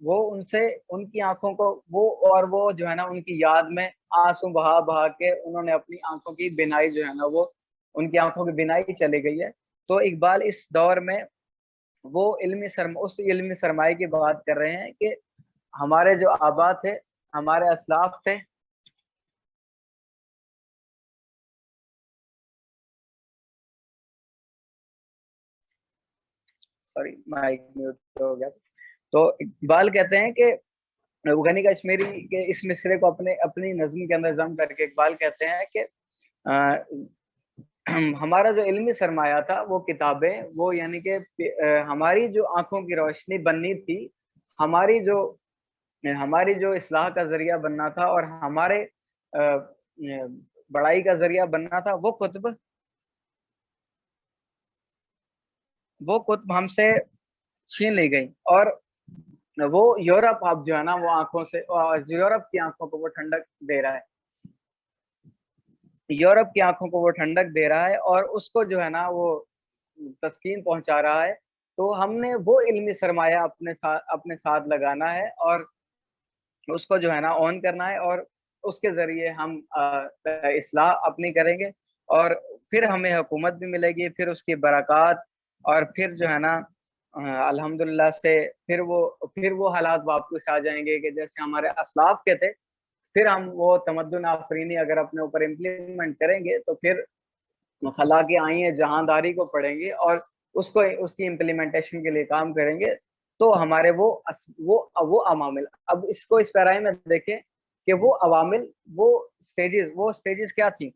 وہ ان کی آنکھوں کو وہ جو ہے نا ان کی یاد میں آنسو بہا بہا کے انہوں نے اپنی آنکھوں کی بینائی جو ہے نا وہ ان کی آنکھوں کی بینائی چلی گئی ہے۔ تو اقبال اس دور میں وہ اس علمی سرمایہ کی بات کر رہے ہیں کہ ہمارے جو آبا تھے، ہمارے اسلاف تھے، سوری مائک میوٹ ہو گیا۔ تو اقبال کہتے ہیں کہ غنی کشمیری کے اس مصرے کو اپنی نظم کے اندر ضم کر کے اقبال کہتے ہیں کہ ہمارا جو علمی سرمایہ تھا وہ کتابیں، وہ یعنی کہ ہماری جو آنکھوں کی روشنی بننی تھی، ہماری جو اصلاح کا ذریعہ بننا تھا اور ہمارے بڑائی کا ذریعہ بننا تھا، وہ کتب ہم سے چھین لی گئی، اور وہ یورپ اب جو ہے نا وہ آنکھوں سے، یورپ کی آنکھوں کو وہ ٹھنڈک دے رہا ہے، یورپ کی آنکھوں کو وہ ٹھنڈک دے رہا ہے اور اس کو جو ہے نا وہ تسکین پہنچا رہا ہے۔ تو ہم نے وہ علمی سرمایہ اپنے ساتھ لگانا ہے اور اس کو جو ہے نا آن کرنا ہے، اور اس کے ذریعے ہم اصلاح اپنی کریں گے، اور پھر ہمیں حکومت بھی ملے گی، پھر اس کی برکات، اور پھر جو ہے نا الحمدللہ سے پھر وہ حالات واپس آ جائیں گے کہ جیسے ہمارے اسلاف کے تھے۔ پھر ہم وہ تمدن آفرینی اگر اپنے اوپر امپلیمنٹ کریں گے تو پھر خلا کے آئی ہیں جہانداری کو پڑھیں گے اور اس کی امپلیمنٹیشن کے لیے کام کریں گے، تو ہمارے وہ عوامل، اب اس کو اس پیرائے میں دیکھیں کہ وہ عوامل، وہ سٹیجز کیا تھیں؟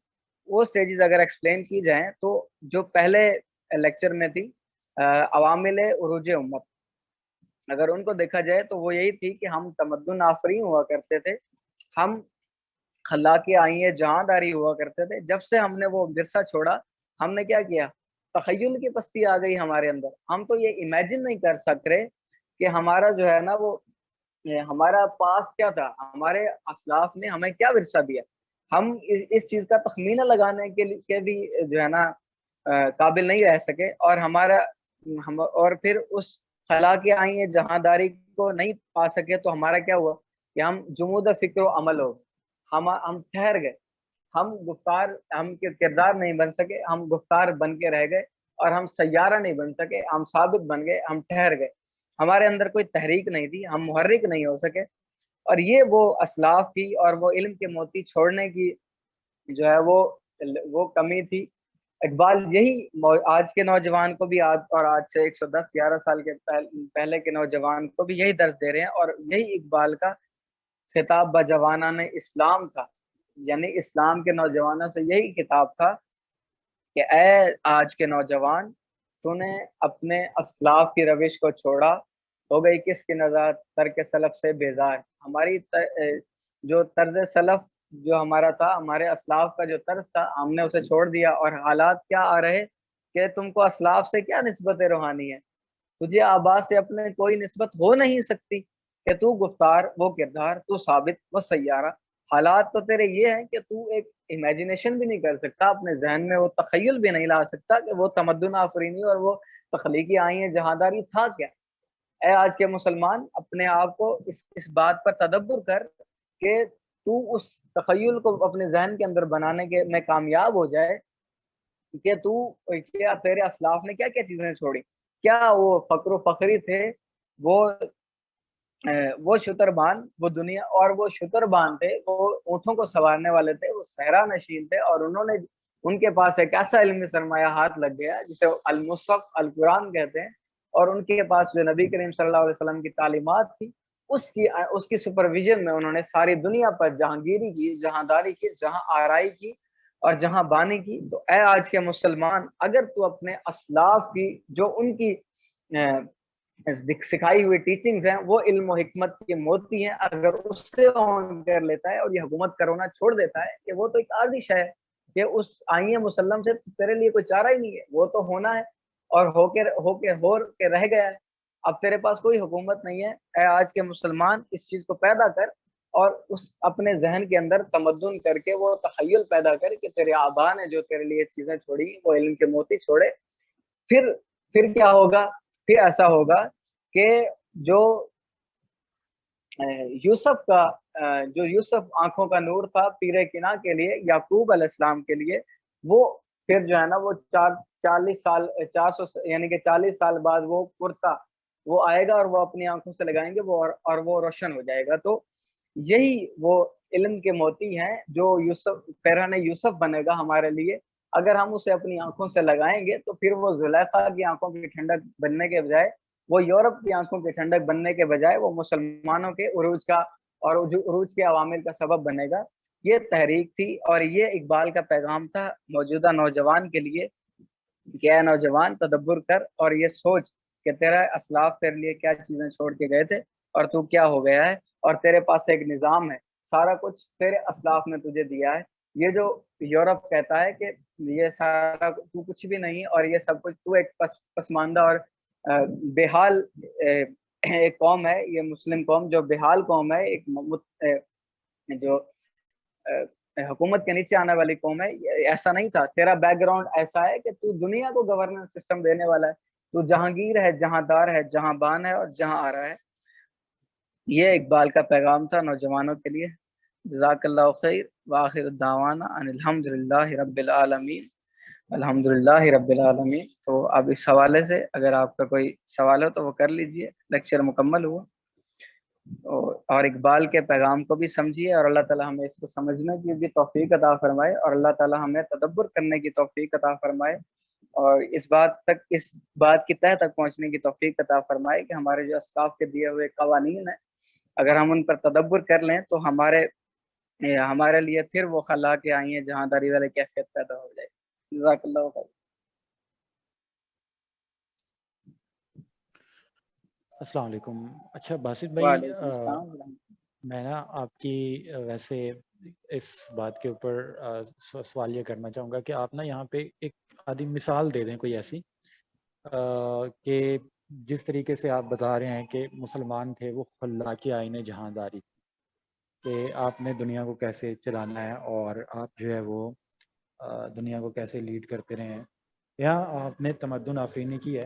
وہ سٹیجز اگر ایکسپلین کی جائیں تو جو پہلے لیکچر میں تھی عوامل عروج امت، اگر ان کو دیکھا جائے تو وہ یہی تھی کہ ہم تمدن آفرین ہوا کرتے تھے، ہم خلا کے آئیے جہاں داری ہوا کرتے تھے۔ جب سے ہم نے وہ ورثہ چھوڑا، ہم نے کیا کیا؟ تخیل کی پستی آ گئی ہمارے اندر، ہم تو یہ امیجن نہیں کر سک رہے کہ ہمارا جو ہے نا وہ ہمارا پاس کیا تھا، ہمارے اسلاف نے ہمیں کیا ورثہ دیا، ہم اس چیز کا تخمینہ لگانے کے بھی جو ہے نا قابل نہیں رہ سکے، اور اور پھر اس خلا کے آئیے جہاں داری کو نہیں پا سکے تو ہمارا کیا ہوا کہ ہم جمود فکر و عمل ہو، ہم ٹھہر گئے، ہم کردار نہیں بن سکے، ہم گفتار بن کے رہ گئے، اور ہم سیارہ نہیں بن سکے، ہم ثابت بن گئے، ہم ٹھہر گئے، ہمارے اندر کوئی تحریک نہیں تھی، ہم محرک نہیں ہو سکے۔ اور یہ وہ اسلاف کی اور وہ علم کے موتی چھوڑنے کی جو ہے وہ کمی تھی۔ اقبال یہی آج کے نوجوان کو بھی، آج سے 110-11 سال کے پہلے کے نوجوان کو بھی یہی درس دے رہے ہیں، اور یہی اقبال کا خطاب بجوانان اسلام تھا، یعنی اسلام کے نوجوانوں سے یہی خطاب تھا کہ اے آج کے نوجوان، تو نے اپنے اسلاف کی روش کو چھوڑا، ہو گئی کس کی نظر ترک سلف سے بیزار۔ ہماری جو طرز سلف جو ہمارا تھا، ہمارے اسلاف کا جو طرز تھا، ہم نے اسے چھوڑ دیا، اور حالات کیا آ رہے کہ تم کو اسلاف سے کیا نسبت روحانی ہے، تجھے آبا سے اپنے کوئی نسبت ہو نہیں سکتی، کہ تو گفتار وہ کردار، تو ثابت وہ سیارہ۔ حالات تو تیرے یہ ہیں کہ تو ایک امیجنیشن بھی نہیں کر سکتا، اپنے ذہن میں وہ تخیل بھی نہیں لا سکتا کہ وہ تمدن آفرینی اور وہ تخلیقی آئین جہانداری تھا کیا۔ اے آج کے مسلمان، اپنے آپ کو اس بات پر تدبر کر کہ تو اس تخیل کو اپنے ذہن کے اندر بنانے کے میں کامیاب ہو جائے کہ کیا تیرے اسلاف نے کیا کیا چیزیں چھوڑی، کیا وہ فقر و فخری تھے، وہ شتربان، وہ دنیا، اور وہ شتربان تھے، وہ اونٹوں کو سوارنے والے تھے، وہ صحرا نشین تھے، اور ان کے پاس ایک ایسا علمی سرمایہ ہاتھ لگ گیا جسے المصحف القرآن کہتے ہیں، اور ان کے پاس جو نبی کریم صلی اللہ علیہ وسلم کی تعلیمات تھی، اس کی سپرویژن میں انہوں نے ساری دنیا پر جہانگیری کی، جہانداری کی، جہاں آرائی کی اور جہاں بانی کی۔ تو اے آج کے مسلمان، اگر تو اپنے اسلاف کی جو ان کی سکھائی ہوئی ٹیچنگز ہیں، وہ علم و حکمت کے موتی ہیں، اگر اس سے آن کر لیتا ہے اور یہ حکومت کرونا چھوڑ دیتا ہے کہ وہ تو ایک عارضی شے ہے کہ اس آئین مسلم سے تیرے لیے کوئی چارہ ہی نہیں ہے، وہ تو ہونا ہے اور ہو کے رہ گیا ہے، اب تیرے پاس کوئی حکومت نہیں ہے۔ اے آج کے مسلمان، اس چیز کو پیدا کر، اور اپنے ذہن کے اندر تمدن کر کے وہ تخیل پیدا کر کہ تیرے آبا نے جو تیرے لیے چیزیں چھوڑی، وہ علم کے موتی چھوڑے۔ پھر کیا ہوگا؟ پھر ایسا ہوگا کہ جو یوسف آنکھوں کا نور تھا پیر کنا کے لیے، یعقوب علیہ السلام کے لیے، وہ پھر جو ہے نا وہ 40 سال بعد وہ کرتا وہ آئے گا، اور وہ اپنی آنکھوں سے لگائیں گے اور وہ روشن ہو جائے گا۔ تو یہی وہ علم کے موتی ہیں جو پیرہن یوسف بنے گا ہمارے لیے، اگر ہم اسے اپنی آنکھوں سے لگائیں گے تو پھر وہ زلیخا کی آنکھوں کی ٹھنڈک بننے کے بجائے، وہ یورپ کی آنکھوں کی ٹھنڈک بننے کے بجائے، وہ مسلمانوں کے عروج کا اور عروج کے عوامل کا سبب بنے گا۔ یہ تحریک تھی اور یہ اقبال کا پیغام تھا موجودہ نوجوان کے لیے کہ اے نوجوان، تدبر کر اور یہ سوچ کہ تیرا اسلاف تیرے لیے کیا چیزیں چھوڑ کے گئے تھے اور تو کیا ہو گیا ہے، اور تیرے پاس ایک نظام ہے، سارا کچھ تیرے اسلاف نے تجھے دیا ہے۔ یہ جو یورپ کہتا ہے کہ یہ سارا تو کچھ بھی نہیں، اور یہ سب کچھ تو ایک پسماندہ اور بے حال ایک قوم ہے، یہ مسلم قوم جو بے حال قوم ہے، ایک جو حکومت کے نیچے آنے والی قوم ہے، ایسا نہیں تھا۔ تیرا بیک گراؤنڈ ایسا ہے کہ تو دنیا کو گورننس سسٹم دینے والا ہے، تو جہانگیر ہے، جہاں دار ہے، جہاں بان ہے اور جہاں آ رہا ہے. یہ اقبال کا پیغام تھا نوجوانوں کے لیے. جزاک اللہ خیر. وآخر الدعوانا ان الحمد للہ رب العالمین. الحمد للہ رب العالمین. تو اب اس حوالے سے اگر آپ کا کوئی سوال ہو تو وہ کر لیجئے. لیکچر مکمل ہوا. اور اقبال کے پیغام کو بھی سمجھیے، اور اللہ تعالی ہمیں اس کو سمجھنے کی بھی توفیق عطا فرمائے، اور اللہ تعالی ہمیں تدبر کرنے کی توفیق عطا فرمائے، اور اس بات کی تہ تک پہنچنے کی توفیق عطا فرمائے کہ ہمارے جو اسلاف کے دیے ہوئے قوانین ہیں، اگر ہم ان پر تدبر کر لیں تو ہمارے لیے پھر وہ خلا کے آئی ہیں جہاں داری والے کیفیت پیدا ہو جائے. جزاک اللہ خیر. السلام علیکم. اچھا باسط بھائی، وعلیکم السلام. میں نا آپ کی ویسے اس بات کے اوپر سوال یہ کرنا چاہوں گا کہ آپ نا یہاں پہ ایک آدھی مثال دے دیں کوئی ایسی کہ جس طریقے سے آپ بتا رہے ہیں کہ مسلمان تھے وہ خلا کے آئین جہانداری، کہ آپ نے دنیا کو کیسے چلانا ہے اور آپ جو ہے وہ دنیا کو کیسے لیڈ کرتے رہے ہیں. یہاں آپ نے تمدن آفرینی کی ہے،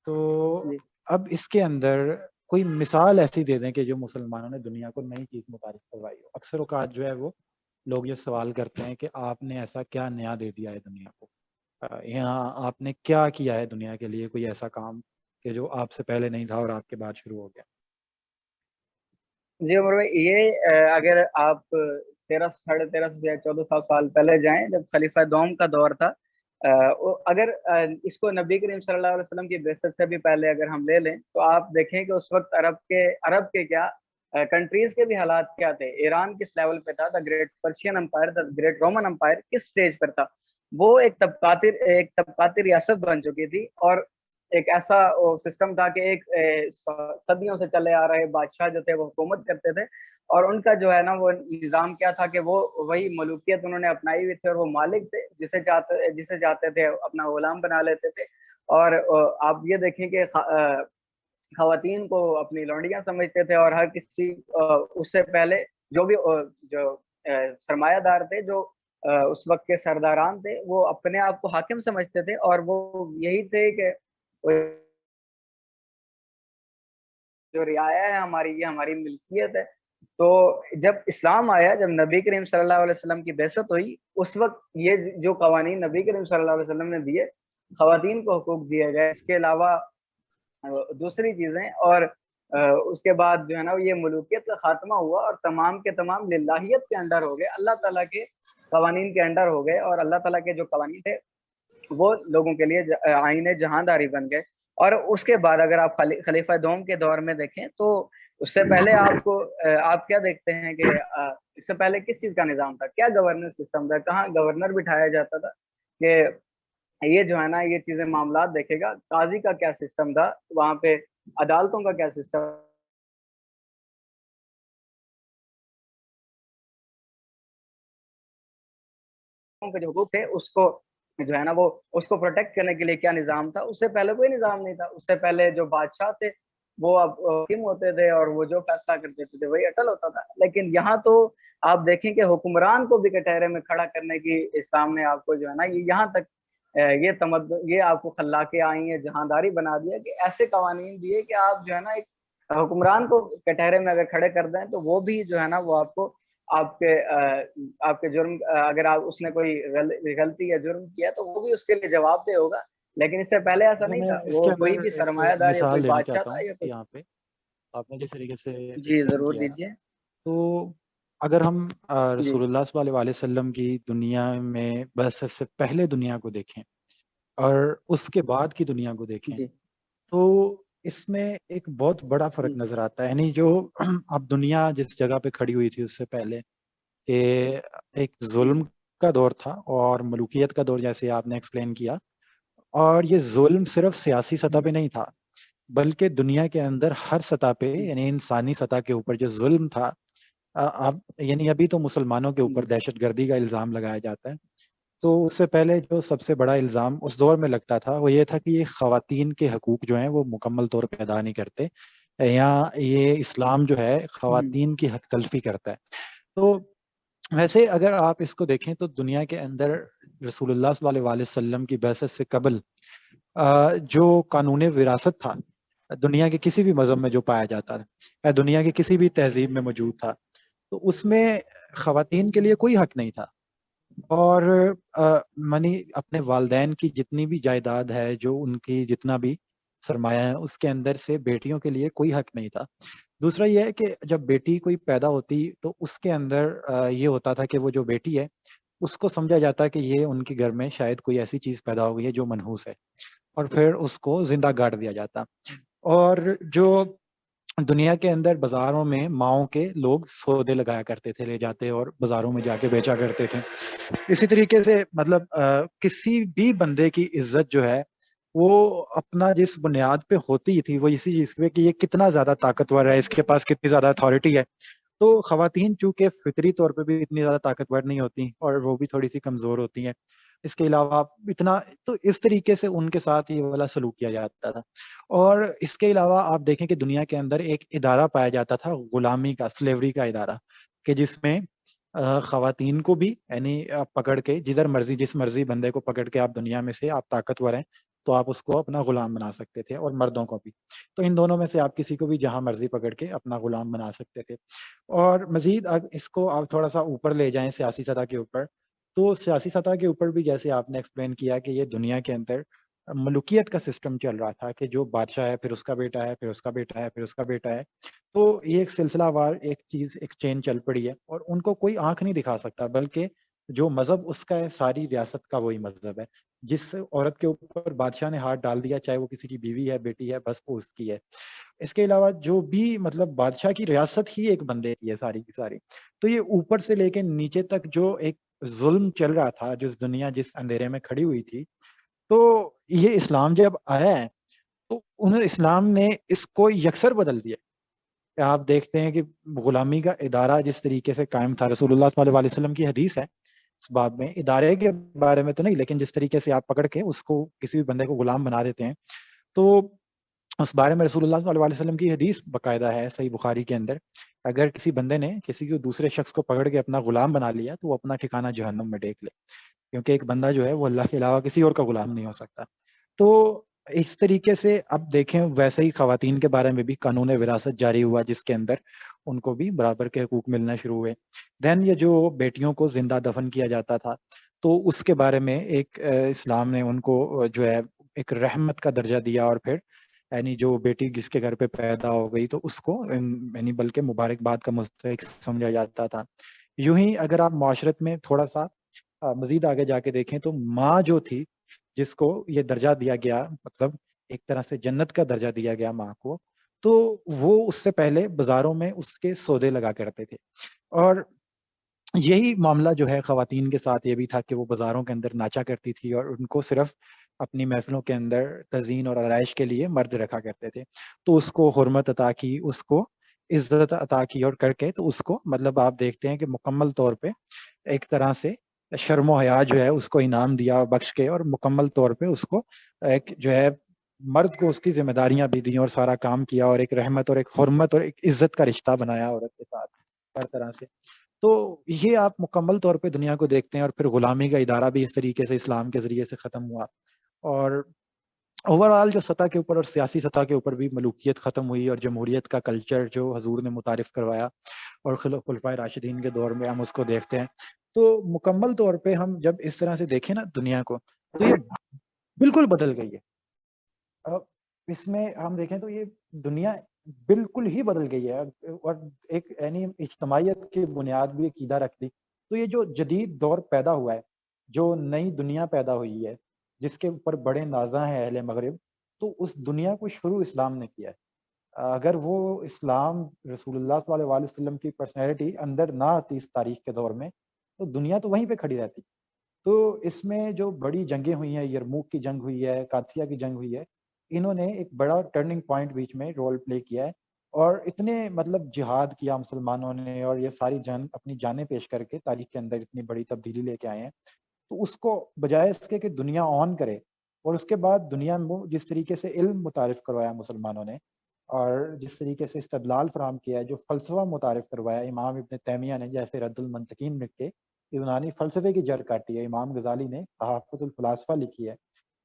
تو جی اب اس کے اندر کوئی مثال ایسی دے دیں کہ جو مسلمانوں نے دنیا کو نئی چیز متعارف کروائی ہو. اکثر اوقات جو ہے وہ لوگ یہ سوال کرتے ہیں کہ آپ نے ایسا کیا نیا دے دیا ہے دنیا کو، یہاں آپ نے کیا کیا ہے دنیا کے لیے، کوئی ایسا کام کہ جو آپ سے پہلے نہیں تھا اور آپ کے بعد شروع ہو گیا. جی عمر بھائی، یہ اگر آپ 1300 یا 1400 سال پہلے جائیں جب خلیفہ دوم کا دور تھا، اگر اس کو نبی کریم صلی اللہ علیہ وسلم کی بعثت سے بھی پہلے اگر ہم لے لیں تو آپ دیکھیں کہ اس وقت عرب کے کیا کنٹریز کے بھی حالات کیا تھے. ایران کس لیول پہ تھا، the great Persian empire, the great Roman empire کس سٹیج پر تھا. وہ ایک طبقاتی ریاست بن چکی تھی، اور ایک ایسا سسٹم تھا کہ ایک صدیوں سے چلے آ رہے بادشاہ جو تھے وہ حکومت کرتے تھے، اور ان کا جو ہے نا وہ نظام کیا تھا کہ وہ وہی ملوکیت انہوں نے اپنائی ہوئی تھی، اور وہ مالک تھے، جسے چاہتے تھے اپنا غلام بنا لیتے تھے. اور آپ یہ دیکھیں کہ خواتین کو اپنی لونڈیاں سمجھتے تھے، اور ہر کسی اس سے پہلے جو بھی جو سرمایہ دار تھے، جو اس وقت کے سرداران تھے، وہ اپنے آپ کو حاکم سمجھتے تھے، اور وہ یہی تھے کہ جو رعایا ہے ہماری، یہ ہماری ملکیت ہے. تو جب اسلام آیا، جب نبی کریم صلی اللہ علیہ وسلم کی بعثت ہوئی، اس وقت یہ جو قوانین نبی کریم صلی اللہ علیہ وسلم نے دیے، خواتین کو حقوق دیے گئے، اس کے علاوہ دوسری چیزیں، اور اس کے بعد جو ہے نا یہ ملوکیت کا خاتمہ ہوا، اور تمام کے تمام للہیت کے انڈر ہو گئے، اللہ تعالیٰ کے قوانین کے انڈر ہو گئے، اور اللہ تعالیٰ کے جو قوانین تھے وہ لوگوں کے لیے آئین جہانداری بن گئے. اور اس کے بعد اگر آپ خلیفہ دوم کے دور میں دیکھیں تو اس سے پہلے آپ کیا دیکھتے ہیں کہ اس سے پہلے کس چیز کا نظام تھا، کیا گورننس سسٹم تھا، کہاں گورنر بٹھایا جاتا تھا کہ یہ جو ہے نا یہ چیزیں معاملات دیکھے گا. قاضی کا کیا سسٹم تھا وہاں پہ، عدالتوں کا کیا سسٹم، کے جو حقوق تھے اس کو جو ہے نا وہ اس کو پروٹیکٹ کرنے کے لیے کیا نظام تھا. اس سے پہلے کوئی نظام نہیں تھا. اس سے پہلے جو بادشاہ تھے وہ حاکم ہوتے تھے، اور وہ جو فیصلہ کرتے تھے وہی اٹل ہوتا تھا. لیکن یہاں تو آپ دیکھیں کہ حکمران کو بھی کٹہرے میں کھڑا کرنے کی اسلام نے آپ کو جو ہے نا یہاں تک یہ آپ کو خلا کے آئی ہیں جہانداری بنا دیا، کہ ایسے قوانین دیے کہ آپ جو ہے نا ایک حکمران کو کٹہرے میں اگر کھڑے کر دیں تو وہ بھی جو ہے نا وہ آپ کے جرم، اگر اس نے کوئی غلطی یا جرم کیا تو وہ بھی اس کے لیے جواب دہ ہوگا. لیکن اس سے پہلے ایسا نہیں میں تھا. اس کے وہ کوئی اندر بھی ایک سرمایہ دار یا کوئی مثال دینا بادشاہ چاہتا تھا ہوں یا کوئی. یہاں پہ. آپ نے جس طریقے سے جی ایکسپلین ضرور کیا، دیجیے. تو اگر ہم جی رسول اللہ صلی اللہ علیہ وسلم کی دنیا میں بعثت سے پہلے دنیا کو دیکھیں اور اس کے بعد کی دنیا کو دیکھیں، جی تو اس میں ایک بہت بڑا فرق نظر آتا ہے. یعنی جو اب دنیا جس جگہ پہ کھڑی ہوئی تھی اس سے پہلے، کہ ایک ظلم کا دور تھا اور ملوکیت کا دور، جیسے آپ نے ایکسپلین کیا. اور یہ ظلم صرف سیاسی سطح پہ نہیں تھا، بلکہ دنیا کے اندر ہر سطح پہ، یعنی انسانی سطح کے اوپر جو ظلم تھا. اب یعنی ابھی تو مسلمانوں کے اوپر دہشت گردی کا الزام لگایا جاتا ہے، تو اس سے پہلے جو سب سے بڑا الزام اس دور میں لگتا تھا وہ یہ تھا کہ یہ خواتین کے حقوق جو ہیں وہ مکمل طور پہ ادا نہیں کرتے، یا یہ اسلام جو ہے خواتین کی حق تلفی کرتا ہے. تو ویسے اگر آپ اس کو دیکھیں تو دنیا کے اندر رسول اللہ صلی اللہ علیہ وسلم کی بعثت سے قبل جو قانون وراثت تھا دنیا کے کسی بھی مذہب میں جو پایا جاتا تھا یا دنیا کی کسی بھی تہذیب میں موجود تھا، تو اس میں خواتین کے لیے کوئی حق نہیں تھا. اور منی اپنے والدین کی جتنی بھی جائیداد ہے، جو ان کی جتنا بھی سرمایہ ہے، اس کے اندر سے بیٹیوں کے لیے کوئی حق نہیں تھا. دوسرا یہ ہے کہ جب بیٹی کوئی پیدا ہوتی تو اس کے اندر یہ ہوتا تھا کہ وہ جو بیٹی ہے اس کو سمجھا جاتا کہ یہ ان کے گھر میں شاید کوئی ایسی چیز پیدا ہو گئی ہے جو منحوس ہے، اور پھر اس کو زندہ گاڑ دیا جاتا. اور جو دنیا کے اندر بازاروں میں ماؤں کے لوگ سودے لگایا کرتے تھے، لے جاتے اور بازاروں میں جا کے بیچا کرتے تھے. اسی طریقے سے مطلب کسی بھی بندے کی عزت جو ہے وہ اپنا جس بنیاد پہ ہوتی تھی وہ اسی چیز پہ کہ یہ کتنا زیادہ طاقتور ہے، اس کے پاس کتنی زیادہ اتھارٹی ہے. تو خواتین چونکہ فطری طور پہ بھی اتنی زیادہ طاقتور نہیں ہوتی اور وہ بھی تھوڑی سی کمزور ہوتی ہیں. اس کے علاوہ اتنا تو اس طریقے سے ان کے ساتھ یہ والا سلوک کیا جاتا تھا. اور اس کے علاوہ آپ دیکھیں کہ دنیا کے اندر ایک ادارہ پایا جاتا تھا غلامی کا، سلیوری کا ادارہ، کہ جس میں خواتین کو بھی یعنی آپ پکڑ کے جدھر مرضی جس مرضی بندے کو پکڑ کے آپ دنیا میں سے آپ طاقتور ہیں تو آپ اس کو اپنا غلام بنا سکتے تھے، اور مردوں کو بھی. تو ان دونوں میں سے آپ کسی کو بھی جہاں مرضی پکڑ کے اپنا غلام بنا سکتے تھے. اور مزید اس کو آپ تھوڑا سا اوپر لے جائیں سیاسی سطح کے اوپر، تو سیاسی سطح کے اوپر بھی جیسے آپ نے ایکسپلین کیا کہ یہ دنیا کے اندر ملوکیت کا سسٹم چل رہا تھا کہ جو بادشاہ ہے پھر اس کا بیٹا ہے پھر اس کا بیٹا ہے پھر اس کا بیٹا ہے. تو یہ ایک سلسلہ وار ایک چیز ایک چین چل پڑی ہے اور ان کو کوئی آنکھ نہیں دکھا سکتا، بلکہ جو مذہب اس کا ہے ساری ریاست کا وہی مذہب ہے. جس عورت کے اوپر بادشاہ نے ہاتھ ڈال دیا چاہے وہ کسی کی بیوی ہے بیٹی ہے بس وہ اس کی ہے. اس کے علاوہ جو بھی مطلب بادشاہ کی ریاست ہی ایک بندے کی ہے ساری کی ساری. تو یہ اوپر سے لے کے نیچے تک جو ایک ظلم چل رہا تھا جس دنیا جس اندھیرے میں کھڑی ہوئی تھی، تو یہ اسلام جب آیا ہے تو انہوں اسلام نے اس کو یکسر بدل دیا. آپ دیکھتے ہیں کہ غلامی کا ادارہ جس طریقے سے قائم تھا، رسول اللہ صلی اللہ علیہ وسلم کی حدیث ہے اس باب میں، ادارے کے بارے میں تو نہیں لیکن جس طریقے سے آپ پکڑ کے اس کو کسی بھی بندے کو غلام بنا دیتے ہیں، تو اس بارے میں رسول اللہ صلی اللہ علیہ وسلم کی حدیث باقاعدہ ہے صحیح بخاری کے اندر. اگر کسی بندے نے کسی کو دوسرے شخص کو پکڑ کے اپنا غلام بنا لیا تو وہ اپنا ٹھکانہ جہنم میں ٹیک لے، کیونکہ ایک بندہ جو ہے وہ اللہ کے علاوہ کسی اور کا غلام نہیں ہو سکتا. تو اس طریقے سے اب دیکھیں ویسے ہی خواتین کے بارے میں بھی قانون وراثت جاری ہوا جس کے اندر ان کو بھی برابر کے حقوق ملنا شروع ہوئے. دین یہ جو بیٹیوں کو زندہ دفن کیا جاتا تھا تو اس کے بارے میں ایک اسلام نے ان کو جو ہے ایک رحمت کا درجہ دیا، اور پھر یعنی جو بیٹی جس کے گھر پہ پیدا ہو گئی تو اس کو یعنی بلکہ مبارکباد کا مستحق سمجھا جاتا تھا. یوں ہی اگر آپ معاشرت میں تھوڑا سا مزید آگے جا کے دیکھیں تو ماں جو تھی جس کو یہ درجہ دیا گیا، مطلب ایک طرح سے جنت کا درجہ دیا گیا ماں کو، تو وہ اس سے پہلے بازاروں میں اس کے سودے لگا کرتے تھے. اور یہی معاملہ جو ہے خواتین کے ساتھ یہ بھی تھا کہ وہ بازاروں کے اندر ناچا کرتی تھی اور ان کو صرف اپنی محفلوں کے اندر تزئین اور آرائش کے لیے مرد رکھا کرتے تھے. تو اس کو حرمت عطا کی، اس کو عزت عطا کی، اور کر کے تو اس کو مطلب آپ دیکھتے ہیں کہ مکمل طور پہ ایک طرح سے شرم و حیا جو ہے اس کو انعام دیا بخش کے، اور مکمل طور پہ اس کو ایک جو ہے مرد کو اس کی ذمہ داریاں بھی دیں اور سارا کام کیا، اور ایک رحمت اور ایک حرمت اور ایک عزت کا رشتہ بنایا عورت کے ساتھ ہر طرح سے. تو یہ آپ مکمل طور پہ دنیا کو دیکھتے ہیں. اور پھر غلامی کا ادارہ بھی اس طریقے سے اسلام کے ذریعے سے ختم ہوا، اور اوور آل جو سطح کے اوپر اور سیاسی سطح کے اوپر بھی ملوکیت ختم ہوئی، اور جمہوریت کا کلچر جو حضور نے متعارف کروایا اور خلفائے راشدین کے دور میں ہم اس کو دیکھتے ہیں. تو مکمل طور پہ ہم جب اس طرح سے دیکھیں نا دنیا کو تو یہ بالکل بدل گئی ہے. اب اس میں ہم دیکھیں تو یہ دنیا بالکل ہی بدل گئی ہے، اور ایک یعنی اجتماعیت کی بنیاد بھی عقیدہ رکھ دی. تو یہ جو جدید دور پیدا ہوا ہے، جو نئی دنیا پیدا ہوئی ہے جس کے اوپر بڑے نازاں ہیں اہل مغرب، تو اس دنیا کو شروع اسلام نے کیا ہے. اگر وہ اسلام رسول اللہ صلی اللہ علیہ وسلم کی پرسنالٹی اندر نہ آتی اس تاریخ کے دور میں تو دنیا تو وہیں پہ کھڑی رہتی. تو اس میں جو بڑی جنگیں ہوئی ہیں، یرموک کی جنگ ہوئی ہے، قادسیہ کی جنگ ہوئی ہے، انہوں نے ایک بڑا ٹرننگ پوائنٹ بیچ میں رول پلے کیا ہے. اور اتنے مطلب جہاد کیا مسلمانوں نے، اور یہ ساری جان اپنی جانیں پیش کر کے تاریخ کے اندر اتنی بڑی تبدیلی لے کے آئے ہیں. تو اس کو بجائے اس کے کہ دنیا آن کرے، اور اس کے بعد دنیا میں جس طریقے سے علم متعارف کروایا مسلمانوں نے، اور جس طریقے سے استدلال فراہم کیا ہے، جو فلسفہ متعارف کروایا امام ابن تیمیہ نے، جیسے رد المنطقین لکھ کے یونانی فلسفے کی جڑ کاٹی ہے، امام غزالی نے تحفظ الفلاسفہ لکھی ہے،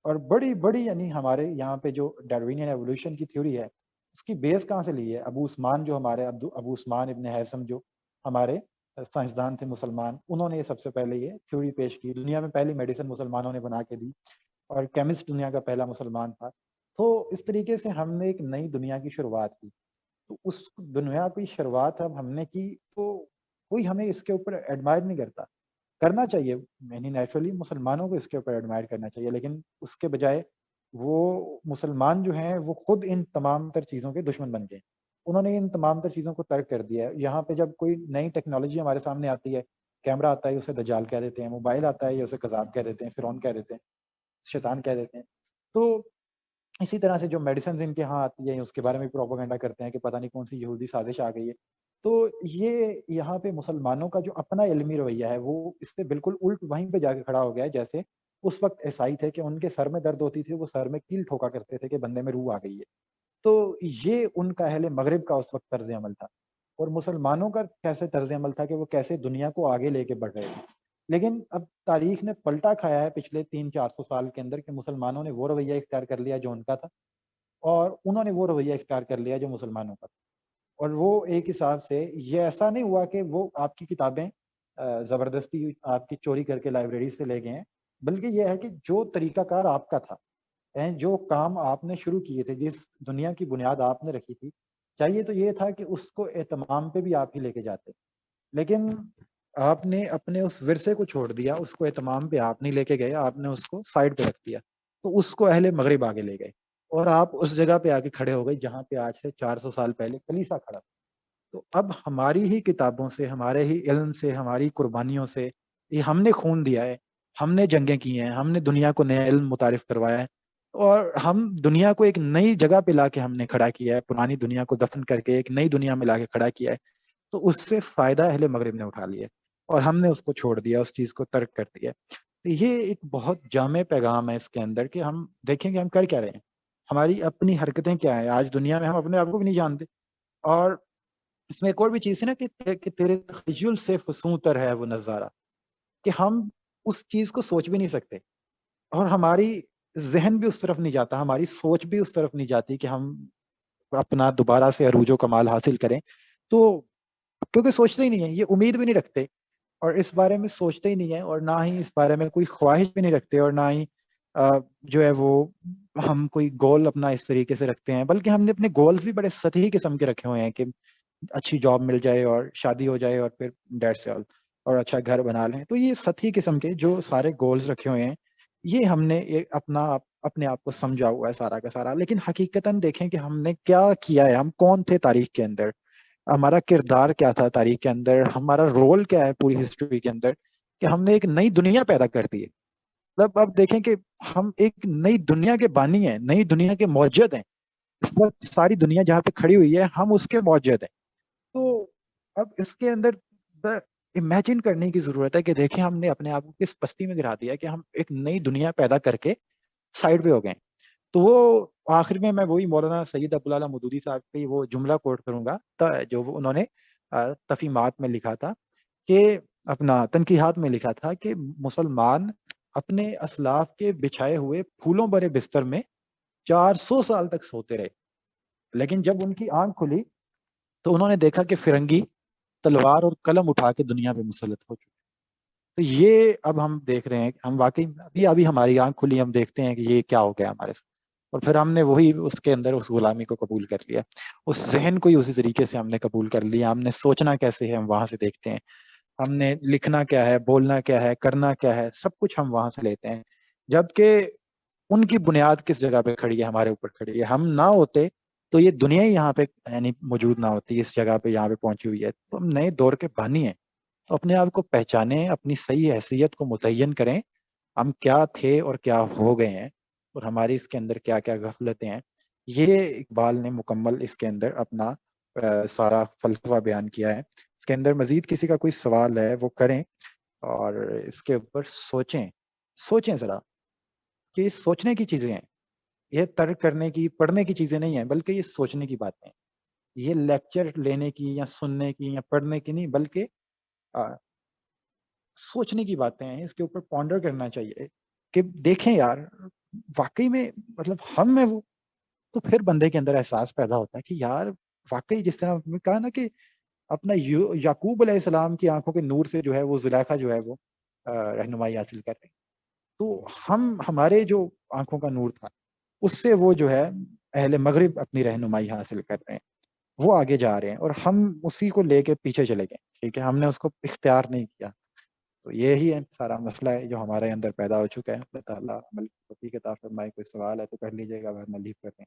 اور بڑی بڑی یعنی ہمارے یہاں پہ جو ڈاروینین ایوولوشن کی تھیوری ہے اس کی بیس کہاں سے لی ہے؟ ابو عثمان جو ہمارے ابو عثمان ابن ہیثم جو ہمارے سائنسدان تھے مسلمان، انہوں نے سب سے پہلے یہ تھیوری پیش کی. دنیا میں پہلی میڈیسن مسلمانوں نے بنا کے دی اور کیمسٹ دنیا کا پہلا مسلمان تھا. تو اس طریقے سے ہم نے ایک نئی دنیا کی شروعات کی. تو اس دنیا کی شروعات اب ہم نے کی تو کوئی ہمیں اس کے اوپر ایڈمائر نہیں کرتا. کرنا چاہیے، یعنی نیچرلی مسلمانوں کو اس کے اوپر ایڈمائر کرنا چاہیے، لیکن اس کے بجائے وہ مسلمان جو ہیں وہ خود ان تمام تر چیزوں کے دشمن بن گئے. انہوں نے ان تمام تر چیزوں کو ترک کر دیا ہے. یہاں پہ جب کوئی نئی ٹیکنالوجی ہمارے سامنے آتی ہے، کیمرہ آتا ہے اسے دجال کہہ دیتے ہیں، موبائل آتا ہے اسے کذاب کہہ دیتے ہیں، فرعون کہہ دیتے ہیں، شیطان کہہ دیتے ہیں. تو اسی طرح سے جو میڈیسنز ان کے ہاں آتی ہے اس کے بارے میں پروپیگنڈا کرتے ہیں کہ پتہ نہیں کون سی یہودی سازش آ گئی ہے. تو یہ یہاں پہ مسلمانوں کا جو اپنا علمی رویہ ہے وہ اس سے بالکل الٹ وہیں پہ جا کے کھڑا ہو گیا ہے. جیسے اس وقت عیسائی تھے کہ ان کے سر میں درد ہوتی تھی، وہ سر میں کیل ٹھوکا کرتے تھے کہ بندے میں روح آ گئی ہے. تو یہ ان کا اہل مغرب کا اس وقت طرز عمل تھا. اور مسلمانوں کا کیسے طرز عمل تھا کہ وہ کیسے دنیا کو آگے لے کے بڑھ رہے تھے. لیکن اب تاریخ نے پلٹا کھایا ہے پچھلے 300-400 سال کے اندر کہ مسلمانوں نے وہ رویہ اختیار کر لیا جو ان کا تھا، اور انہوں نے وہ رویہ اختیار کر لیا جو مسلمانوں کا تھا. اور وہ ایک حساب سے یہ ایسا نہیں ہوا کہ وہ آپ کی کتابیں زبردستی آپ کی چوری کر کے لائبریری سے لے گئے ہیں، بلکہ یہ ہے کہ جو طریقہ کار آپ کا تھا، جو کام آپ نے شروع کیے تھے، جس دنیا کی بنیاد آپ نے رکھی تھی، چاہیے تو یہ تھا کہ اس کو اہتمام پہ بھی آپ ہی لے کے جاتے. لیکن آپ نے اپنے اس ورثے کو چھوڑ دیا، اس کو اہتمام پہ آپ نہیں لے کے گئے، آپ نے اس کو سائڈ پہ رکھ دیا. تو اس کو اہل مغرب آگے لے گئے اور آپ اس جگہ پہ آ کے کھڑے ہو گئے جہاں پہ آج سے 400 سال پہلے کلیسا کھڑا. تو اب ہماری ہی کتابوں سے، ہمارے ہی علم سے، ہماری قربانیوں سے، یہ ہم نے خون دیا ہے، ہم نے جنگیں کی ہیں، ہم نے دنیا کو نیا علم متعارف کروایا ہے، اور ہم دنیا کو ایک نئی جگہ پہ لا کے ہم نے کھڑا کیا ہے، پرانی دنیا کو دفن کر کے ایک نئی دنیا میں لا کے کھڑا کیا ہے. تو اس سے فائدہ اہل مغرب نے اٹھا لیا اور ہم نے اس کو چھوڑ دیا، اس چیز کو ترک کر دیا. تو یہ ایک بہت جامع پیغام ہے اس کے اندر کہ ہم دیکھیں کہ ہم کر کیا رہے ہیں، ہماری اپنی حرکتیں کیا ہیں. آج دنیا میں ہم اپنے آپ کو بھی نہیں جانتے. اور اس میں ایک اور بھی چیز ہے نا کہ تیرے تخیل سے فسوں تر ہے وہ نظارہ، کہ ہم اس چیز کو سوچ بھی نہیں سکتے اور ہماری ذہن بھی اس طرف نہیں جاتا، ہماری سوچ بھی اس طرف نہیں جاتی کہ ہم اپنا دوبارہ سے عروج و کمال حاصل کریں. تو کیونکہ سوچتے ہی نہیں ہیں، یہ امید بھی نہیں رکھتے اور اس بارے میں سوچتے ہی نہیں ہیں، اور نہ ہی اس بارے میں کوئی خواہش بھی نہیں رکھتے، اور نہ ہی جو ہے وہ ہم کوئی گول اپنا اس طریقے سے رکھتے ہیں. بلکہ ہم نے اپنے گولز بھی بڑے سطحی قسم کے رکھے ہوئے ہیں کہ اچھی جاب مل جائے اور شادی ہو جائے اور پھر دیٹس آل، اور اچھا گھر بنا لیں. تو یہ سطحی قسم کے جو سارے گولز رکھے ہوئے ہیں، یہ ہم نے اپنے آپ کو سمجھا ہوا ہے سارا کا سارا. لیکن حقیقتاً دیکھیں کہ ہم نے کیا کیا ہے، ہم کون تھے تاریخ کے اندر، ہمارا کردار کیا تھا تاریخ کے اندر، ہمارا رول کیا ہے پوری ہسٹری کے اندر، کہ ہم نے ایک نئی دنیا پیدا کر دی ہے. مطلب اب دیکھیں کہ ہم ایک نئی دنیا کے بانی ہیں، نئی دنیا کے موجد ہیں. اس وقت ساری دنیا جہاں پہ کھڑی ہوئی ہے ہم اس کے موجد ہیں. تو اب اس کے اندر امیجن کرنے کی ضرورت ہے کہ دیکھیں ہم نے اپنے آپ کو کس پستی میں گرا دیا کہ ہم ایک نئی دنیا پیدا کر کے سائڈ پہ ہو گئے. تو وہ آخر میں وہی مولانا سید ابوالعلا مودودی صاحب کی وہ جملہ کوٹ کروں گا جو انہوں نے تفہیمات میں لکھا تھا، کہ اپنا تنقیحات میں لکھا تھا کہ مسلمان اپنے اسلاف کے بچھائے ہوئے پھولوں بھرے بستر میں 400 سال تک سوتے رہے، لیکن جب ان کی آنکھ کھلی تو انہوں نے دیکھا کہ فرنگی تلوار اور قلم اٹھا کے دنیا پہ مسلط ہو چکے. تو یہ اب ہم دیکھ رہے ہیں کہ ہم واقعی ابھی ہماری آنکھ کھلی، ہم دیکھتے ہیں کہ یہ کیا ہو گیا ہمارے ساتھ، اور پھر ہم نے وہی اس کے اندر اس غلامی کو قبول کر لیا، اس ذہن کو ہی اسی طریقے سے ہم نے قبول کر لیا. ہم نے سوچنا کیسے ہے ہم وہاں سے دیکھتے ہیں، ہم نے لکھنا کیا ہے، بولنا کیا ہے، کرنا کیا ہے، سب کچھ ہم وہاں سے لیتے ہیں. جبکہ ان کی بنیاد کس جگہ پہ کھڑی ہے؟ ہمارے اوپر کھڑی ہے. ہم نہ ہوتے تو یہ دنیا ہی یہاں پہ یعنی موجود نہ ہوتی، اس جگہ پہ یہاں پہ پہنچی ہوئی ہے. تو ہم نئے دور کے بانی ہیں، تو اپنے آپ کو پہچانیں، اپنی صحیح حیثیت کو متعین کریں، ہم کیا تھے اور کیا ہو گئے ہیں، اور ہماری اس کے اندر کیا کیا غفلتیں ہیں. یہ اقبال نے مکمل اس کے اندر اپنا سارا فلسفہ بیان کیا ہے. اس کے اندر مزید کسی کا کوئی سوال ہے وہ کریں، اور اس کے اوپر سوچیں ذرا، کہ یہ سوچنے کی چیزیں ہیں، یہ ترک کرنے کی پڑھنے کی چیزیں نہیں ہیں، بلکہ یہ سوچنے کی باتیں ہیں. یہ لیکچر لینے کی یا سننے کی یا پڑھنے کی نہیں، بلکہ سوچنے کی باتیں ہیں. اس کے اوپر پونڈر کرنا چاہیے کہ دیکھیں یار واقعی میں مطلب ہم میں وہ، تو پھر بندے کے اندر احساس پیدا ہوتا ہے کہ یار واقعی جس طرح میں کہا نا کہ اپنا یعقوب علیہ السلام کی آنکھوں کے نور سے جو ہے وہ زلیخا جو ہے وہ رہنمائی حاصل کر رہے ہیں، تو ہمارے جو آنکھوں کا نور تھا اس سے وہ جو ہے اہل مغرب اپنی رہنمائی حاصل کر رہے ہیں، وہ آگے جا رہے ہیں اور ہم اسی کو لے کے پیچھے چلے گئے، ٹھیک ہے، ہم نے اس کو اختیار نہیں کیا. تو یہی ہے سارا مسئلہ ہے جو ہمارے اندر پیدا ہو چکا ہے. اللہ تعالیٰ عمل توفیق عطا فرمائے. کوئی سوال ہے تو کر لیجیے گا ورنہ لیو کریں.